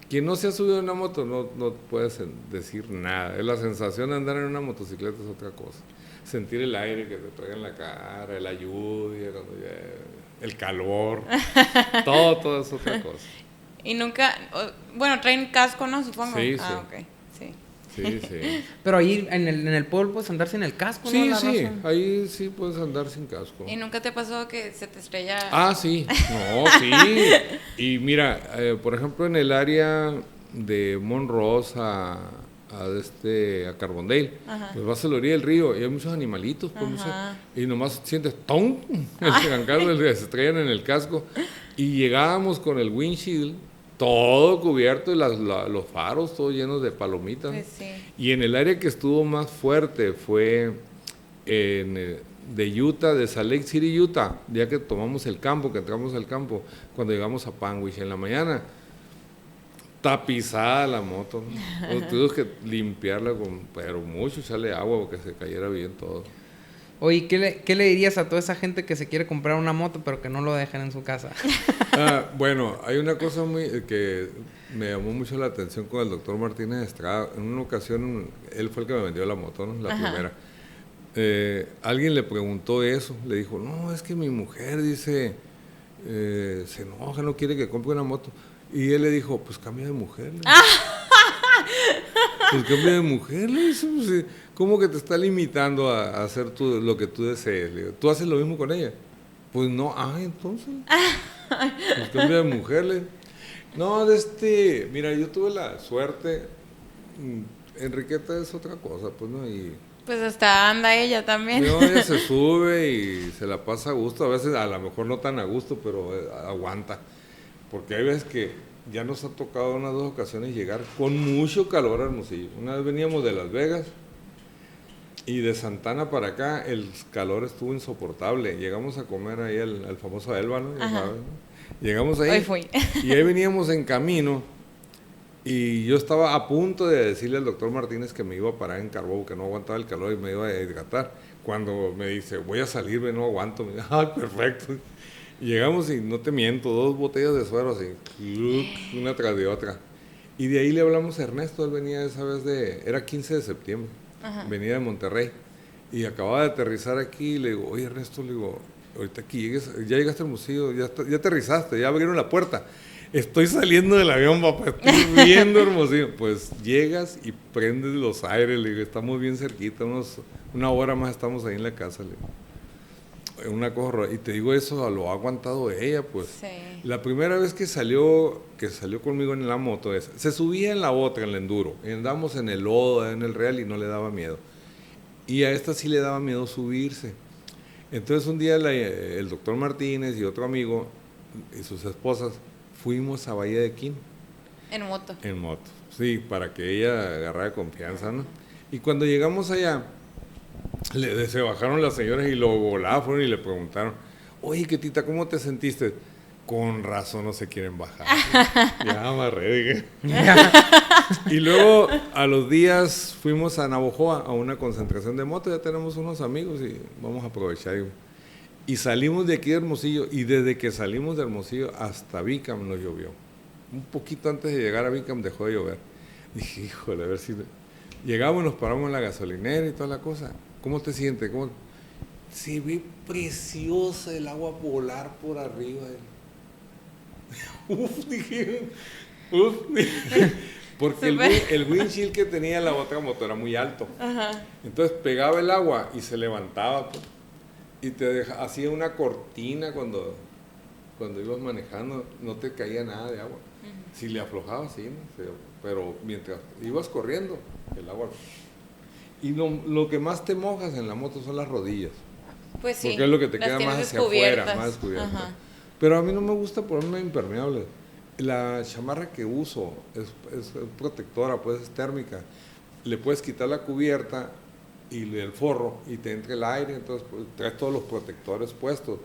Quien no se ha subido en una moto no puedes decir nada. Es la sensación de andar en una motocicleta es otra cosa. Sentir el aire que te pega en la cara, la lluvia, el calor, todo es otra cosa. Y nunca, bueno, traen casco, ¿no? Supongo. Sí, sí. Ok, sí. Sí. Pero ahí en el pueblo puedes andar sin el casco, sí, ¿no? Sí, ahí sí puedes andar sin casco. ¿Y nunca te pasó que se te estrella? Ah, sí. No, sí. Y mira, por ejemplo, en el área de Monrose a Carbondale, pues vas a la orilla del río y hay muchos animalitos, pues, y nomás sientes ¡tom! El trancazo, se estrellan en el casco. Y llegábamos con el windshield todo cubierto y los faros todos llenos de palomitas. Pues sí. Y en el área que estuvo más fuerte fue de Utah, de Salt Lake City, Utah, ya que tomamos el campo, que entramos al campo, cuando llegamos a Panguich en la mañana, tapizada la moto, ¿no? Tuvimos que limpiarla pero mucho, echarle agua para que se cayera bien todo. Oye, ¿qué le dirías a toda esa gente que se quiere comprar una moto pero que no lo dejan en su casa? Bueno, hay una cosa que me llamó mucho la atención con el doctor Martínez Estrada. En una ocasión, él fue el que me vendió la moto, ¿no? La primera. Alguien le preguntó eso, le dijo, no, es que mi mujer dice, se enoja, no quiere que compre una moto. Y él le dijo, pues cambia de mujer. Pues cambia de mujer, le dice, pues, ¿cómo que te está limitando a hacer lo que tú desees? Le digo, ¿tú haces lo mismo con ella? Pues no, entonces, pues cambia de mujer. Le digo. No, mira, yo tuve la suerte, Enriqueta es otra cosa, pues no, y... Pues hasta anda ella también. No, ella se sube y se la pasa a gusto, a veces a lo mejor no tan a gusto, pero aguanta. Porque hay veces que ya nos ha tocado unas 2 ocasiones llegar con mucho calor a Hermosillo. Una vez veníamos de Las Vegas y de Santana para acá el calor estuvo insoportable. Llegamos a comer ahí al famoso Elba, ¿no? Ya sabes, ¿no? Llegamos ahí. Hoy fui. Y ahí veníamos en camino y yo estaba a punto de decirle al doctor Martínez que me iba a parar en Carbó, que no aguantaba el calor y me iba a deshidratar. Cuando me dice, voy a salirme, no aguanto. Me dice, perfecto. Y llegamos y no te miento, 2 botellas de suero así, una tras de otra. Y de ahí le hablamos a Ernesto, él venía esa vez era 15 de septiembre, venía de Monterrey. Y acababa de aterrizar aquí y le digo, oye Ernesto, le digo, ahorita aquí ya llegaste al museo, ya aterrizaste, ya abrieron la puerta. Estoy saliendo del avión, papá, estoy viendo Hermosillo. Pues llegas y prendes los aires, le digo, estamos bien cerquita, una hora más estamos ahí en la casa, le digo. Una cosa, y te digo eso, lo ha aguantado ella, pues. Sí. La primera vez que salió conmigo en la moto, se subía en la otra, en la enduro, y andamos en el lodo, en el real, y no le daba miedo. Y a esta sí le daba miedo subirse. Entonces un día el doctor Martínez y otro amigo y sus esposas fuimos a Valle de Quín. En moto. En moto, sí, para que ella agarrara confianza, ¿no? Y cuando llegamos allá, se bajaron las señoras y lo volaron y le preguntaron, oye, Ketita, ¿cómo te sentiste? Con razón no se quieren bajar. Ya amarré, dije. Y luego a los días fuimos a Navojoa a una concentración de moto, ya tenemos unos amigos y vamos a aprovechar. Y salimos de aquí de Hermosillo y desde que salimos de Hermosillo hasta Bicam nos llovió. Un poquito antes de llegar a Bicam dejó de llover. Dije, híjole, a ver si... Llegamos, nos paramos en la gasolinera y toda la cosa. ¿Cómo te sientes? Se ve preciosa el agua volar por arriba. Dije. Porque el windshield que tenía la otra moto era muy alto. Entonces pegaba el agua y se levantaba. Pues, y hacía una cortina cuando ibas manejando, no te caía nada de agua. Si le aflojabas, sí, ¿no? Pero mientras ibas corriendo, el agua... Y lo que más te mojas en la moto son las rodillas. Pues sí. Porque es lo que te queda más hacia afuera, más descubierta. Pero a mí no me gusta ponerme impermeable. La chamarra que uso es protectora, pues es térmica. Le puedes quitar la cubierta y el forro y te entra el aire, entonces pues, traes todos los protectores puestos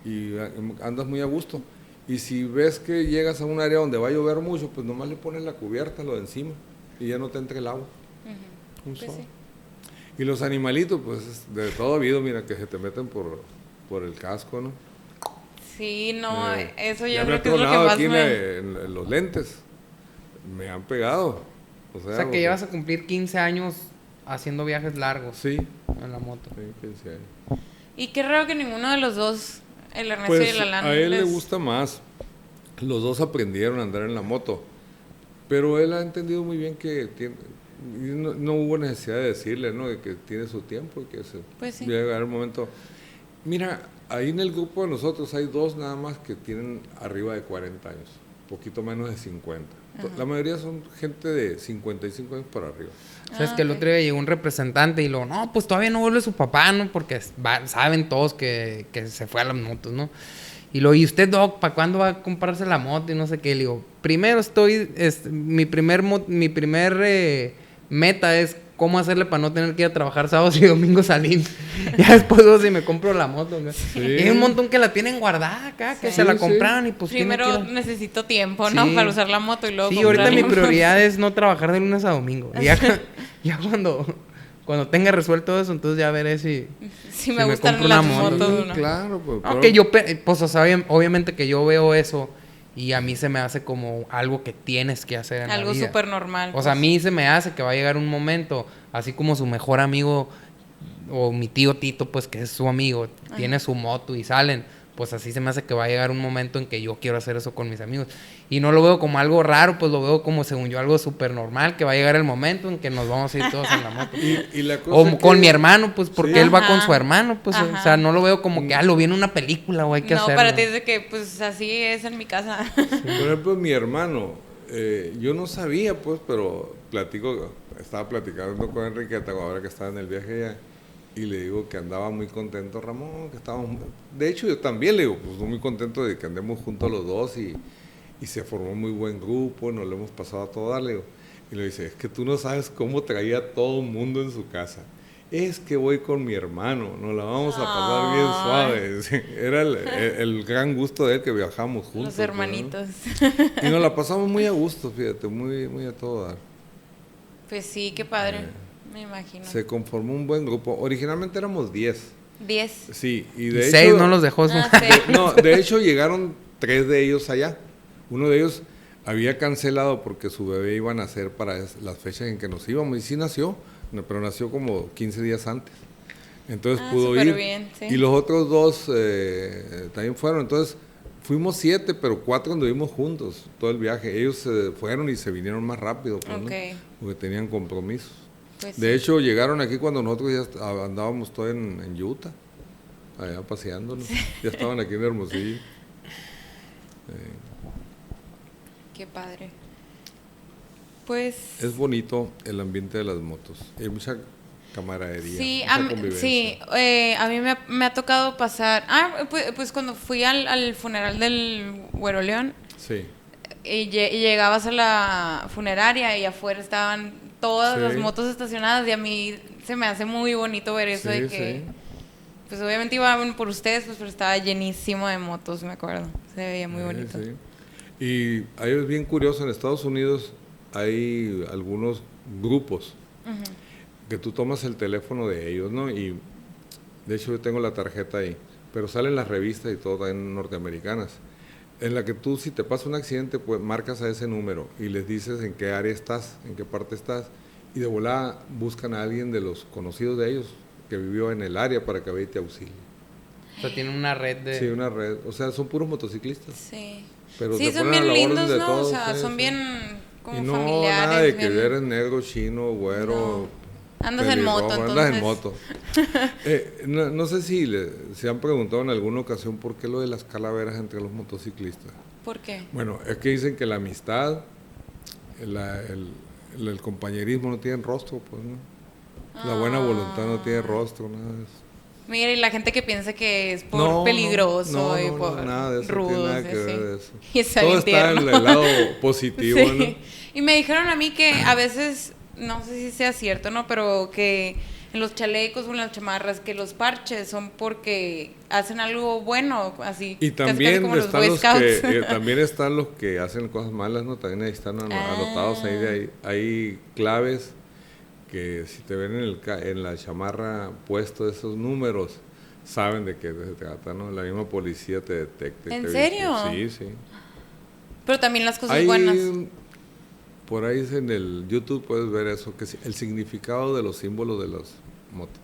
y andas muy a gusto. Y si ves que llegas a un área donde va a llover mucho, pues nomás le pones la cubierta, lo de encima, y ya no te entra el agua. Pues sí. Y los animalitos, pues de todo habido, mira, que se te meten por el casco, ¿no? Sí, no, eso yo creo que es lo que más aquí en los lentes. Me han pegado. O sea que llevas a cumplir 15 años haciendo viajes largos. Sí. En la moto. Sí, 15 años. Y qué raro que ninguno de los dos, el Ernesto pues, y el Alan, a él le gusta más. Los dos aprendieron a andar en la moto. Pero él ha entendido muy bien que no hubo necesidad de decirle, ¿no? De que tiene su tiempo y que pues sí. va a llegar el momento. Mira, ahí en el grupo de nosotros hay 2 nada más que tienen arriba de 40 años, poquito menos de 50. La mayoría son gente de 55 años para arriba. ¿Sabes que el otro día llegó un representante y luego, no, pues todavía no vuelve su papá, ¿no? Porque saben todos que se fue a las motos, ¿no? Y luego, ¿y usted, Doc, para cuándo va a comprarse la moto? Y no sé qué. Le digo, primero mi primer meta es cómo hacerle para no tener que ir a trabajar sábados y domingos salir. Ya después si me compro la moto. Sí. Y hay un montón que la tienen guardada acá, que se la compraron y pues... Primero necesito tiempo, ¿no? Para usar la moto y luego sí, ahorita mi prioridad es no trabajar de lunes a domingo. Y ya cuando tenga resuelto eso, entonces ya veré si me gustan las motos, ¿no? Claro, pues... Aunque yo, pues, o sea, obviamente que yo veo eso... Y a mí se me hace como algo que tienes que hacer en la vida. Algo súper normal. O sea, a mí se me hace que va a llegar un momento, así como su mejor amigo o mi tío Tito, pues que es su amigo, tiene su moto y salen. Pues así se me hace que va a llegar un momento en que yo quiero hacer eso con mis amigos. Y no lo veo como algo raro, pues lo veo como, según yo, algo súper normal, que va a llegar el momento en que nos vamos a ir todos en la moto. Y la cosa o con mi hermano, pues porque él va con su hermano, pues, Ajá. o sea, no lo veo como que, lo vi en una película o hay que hacerlo. No, para ti es de que, pues, así es en mi casa. Sí. Por ejemplo, mi hermano, yo no sabía, pues, pero estaba platicando con Enriqueta ahora que estaba en el viaje allá. Y le digo que andaba muy contento Ramón, que estábamos... De hecho, yo también le digo, pues muy contento de que andemos juntos los dos y se formó un muy buen grupo, nos lo hemos pasado a todo dar, le digo. Y le dice, es que tú no sabes cómo traía todo el mundo en su casa. Es que voy con mi hermano, nos la vamos a pasar bien suave. Sí, era el gran gusto de él que viajamos juntos. Los hermanitos. ¿No? Y nos la pasamos muy a gusto, fíjate, muy, muy a todo dar. Pues sí, qué padre. Me imagino. Se conformó un buen grupo. Originalmente éramos 10. 10. Sí, y de 6 hecho... no los dejó. No, de hecho llegaron 3 de ellos allá. Uno de ellos había cancelado porque su bebé iba a nacer para las fechas en que nos íbamos. Y sí nació, pero nació como 15 días antes. Entonces pudo ir. Bien, sí. Y los otros 2 también fueron. Entonces fuimos 7, pero 4 anduvimos juntos todo el viaje. Ellos fueron y se vinieron más rápido, pues, okay. ¿no? Porque tenían compromisos. Pues de hecho, llegaron aquí cuando nosotros ya andábamos todos en Utah, allá paseándonos. Ya estaban aquí en Hermosillo. Qué padre. Pues... Es bonito el ambiente de las motos. Hay mucha camaradería, sí, mucha convivencia. Sí, a mí me ha tocado pasar... pues cuando fui al funeral del Güero León, sí. Y llegabas a la funeraria y afuera estaban todas las motos estacionadas y a mí se me hace muy bonito ver eso de que... Pues obviamente iban por ustedes, pues, pero estaba llenísimo de motos, me acuerdo. Se veía muy bonito. Sí. Y ahí es bien curioso, en Estados Unidos hay algunos grupos que tú tomas el teléfono de ellos, ¿no? Y de hecho yo tengo la tarjeta ahí, pero salen las revistas y todo también norteamericanas, en la que tú, si te pasa un accidente, pues marcas a ese número y les dices en qué área estás, en qué parte estás, y de volada buscan a alguien de los conocidos de ellos que vivió en el área para que vaya y te auxilie. O sea, tienen una red de... Sí, una red. O sea, son puros motociclistas. Sí. Pero sí, son bien lindos, ¿no? Todos, o sea, son bien como familiares. Y no, nada de que eres negro, chino, güero... No. Andas en moto, entonces. Andas en moto. No sé si se han preguntado en alguna ocasión por qué lo de las calaveras entre los motociclistas. ¿Por qué? Bueno, es que dicen que la amistad, el compañerismo no tienen rostro, pues, ¿no? La buena voluntad no tiene rostro, nada de eso. Mira, y la gente que piensa que es por peligroso y por nada de eso, rudos, tiene nada que ver de eso. Y está todo bien está tierno. en el lado positivo, sí. ¿No? Y me dijeron a mí que a veces, no sé si sea cierto, ¿no? Pero que en los chalecos o en las chamarras, que los parches son porque hacen algo bueno, así. Y también como están los que también están los que hacen cosas malas, ¿no? También ahí están anotados ahí, hay claves que si te ven en la chamarra puesto esos números, saben de qué se trata, ¿no? La misma policía te detecta. ¿En serio? Sí, sí. Pero también las cosas buenas. Por ahí en el YouTube puedes ver eso, que es el significado de los símbolos de las motos.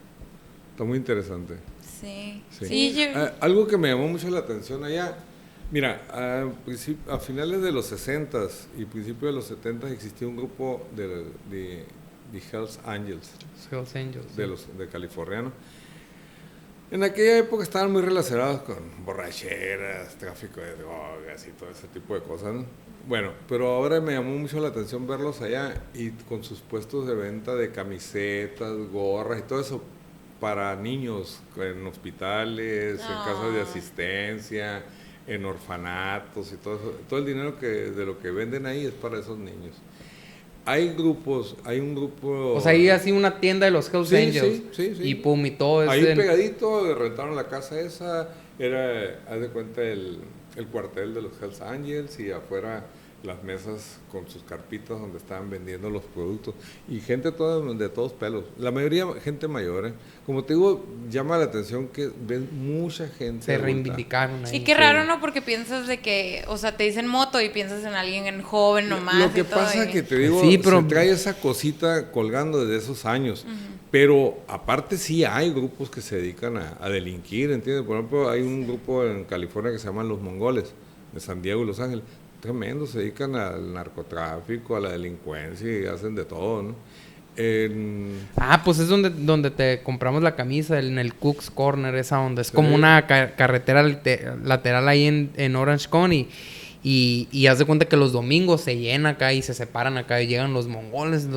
Está muy interesante. Sí. Algo que me llamó mucho la atención allá, mira, a finales de los 60s y principios de los 70s existía un grupo de Hells Angels, de californianos. En aquella época estaban muy relacionados con borracheras, tráfico de drogas y todo ese tipo de cosas, ¿no? Bueno, pero ahora me llamó mucho la atención verlos allá y con sus puestos de venta de camisetas, gorras y todo eso para niños en hospitales, en casas de asistencia, en orfanatos y todo eso. Todo el dinero de lo que venden ahí es para esos niños. Hay un grupo... O sea, ahí así una tienda de los Hells Angels. Sí. Y pum, y todo. Ahí pegadito, rentaron la casa esa, haz de cuenta, el cuartel de los Hells Angels, y afuera las mesas con sus carpitas donde estaban vendiendo los productos. Y gente de todos pelos. La mayoría gente mayor, ¿eh? Como te digo, llama la atención que ven mucha gente. Se reivindicaron ahí. Y qué raro, ¿no? Porque piensas de que, o sea, te dicen moto y piensas en alguien joven nomás. Lo que pasa que te digo, sí, pero se trae esa cosita colgando desde esos años. Pero aparte sí hay grupos que se dedican a delinquir, ¿entiendes? Por ejemplo, hay un grupo en California que se llaman Los Mongoles, de San Diego y Los Ángeles. Tremendo, se dedican al narcotráfico, a la delincuencia y hacen de todo, ¿no? Pues es donde te compramos la camisa, en el Cook's Corner, esa donde es como una carretera lateral ahí en Orange County. Y haz de cuenta que los domingos se llena acá y se separan acá y llegan los mongoles,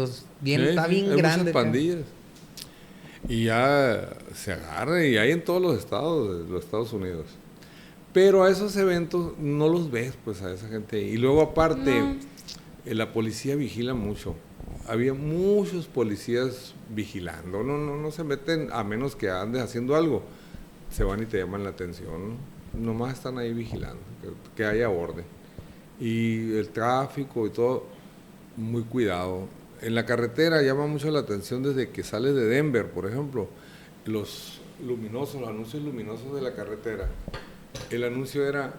está bien hay grande. Muchas pandillas. Y ya se agarra y hay en todos los estados de los Estados Unidos. Pero a esos eventos no los ves, pues, a esa gente. Y luego, aparte, la policía vigila mucho. Había muchos policías vigilando. No se meten a menos que andes haciendo algo. Se van y te llaman la atención, ¿no? Nomás están ahí vigilando, que haya orden. Y el tráfico y todo, muy cuidado. En la carretera llama mucho la atención desde que sales de Denver, por ejemplo, los anuncios luminosos de la carretera. El anuncio era: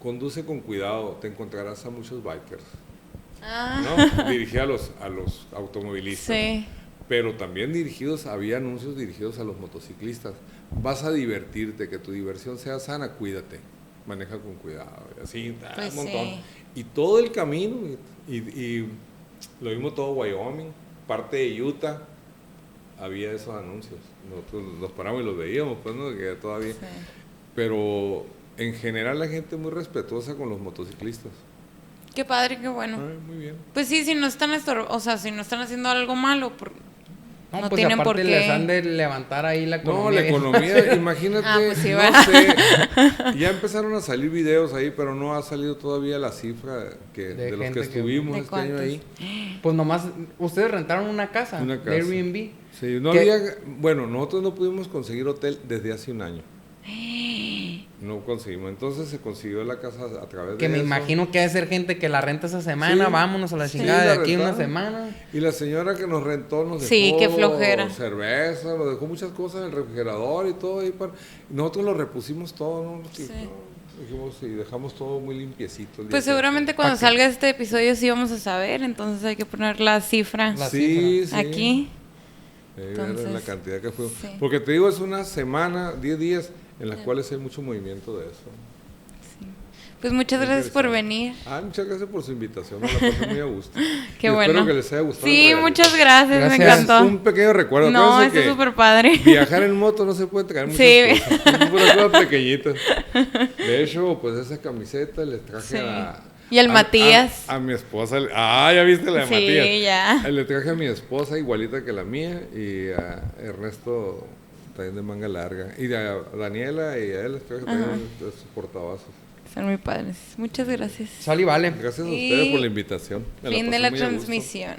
conduce con cuidado, te encontrarás a muchos bikers. ¿No? Dirigía a los automovilistas. Sí. Pero también había anuncios dirigidos a los motociclistas. Vas a divertirte, que tu diversión sea sana, cuídate, maneja con cuidado. Así, pues un montón. Sí. Y todo el camino, y lo mismo todo Wyoming, parte de Utah, había esos anuncios. Nosotros nos paramos y los veíamos, pues, ¿no? Que todavía... Sí. Pero en general la gente es muy respetuosa con los motociclistas. Qué padre, qué bueno. Muy bien. Pues sí, si no están si no están haciendo algo malo, no pues tienen por qué. Les han de levantar ahí la economía. No, la economía, imagínate, pues sí, no sé, ya empezaron a salir videos ahí, pero no ha salido todavía la cifra de los que estuvimos este año ahí. Pues nomás, ustedes rentaron una casa. De Airbnb. Sí, nosotros no pudimos conseguir hotel desde hace un año. No conseguimos, entonces se consiguió la casa a través de me imagino que ha de ser gente que la renta esa semana, vámonos a la chingada de aquí una semana. Y la señora que nos rentó nos dejó qué flojera. Cerveza, nos dejó muchas cosas en el refrigerador y todo ahí nosotros lo repusimos todo, ¿no? Dijimos, y dejamos todo muy limpiecito. Pues seguramente cuando salga este episodio sí vamos a saber, entonces hay que poner la cifra. Aquí. Entonces, la cantidad que fue. Sí. Porque te digo, es una semana, 10 días en las cuales hay mucho movimiento de eso. Sí. Pues muchas gracias por venir. Muchas gracias por su invitación, me la pasé muy a gusto. Qué bueno. Espero que les haya gustado. Sí, muchas gracias, me encantó. Es un pequeño recuerdo. No, es súper padre. Viajar en moto no se puede traer muchas cosas. Son puras cosas pequeñitas. De hecho, pues esa camiseta le traje y el Matías. A mi esposa. Ya viste la de Matías. Sí, ya. Le traje a mi esposa igualita que la mía y a Ernesto también de manga larga. Y a Daniela y a él les traje también sus portavasos. Son muy padres. Muchas gracias. Sal y vale. Gracias a ustedes por la invitación. Fin de la transmisión.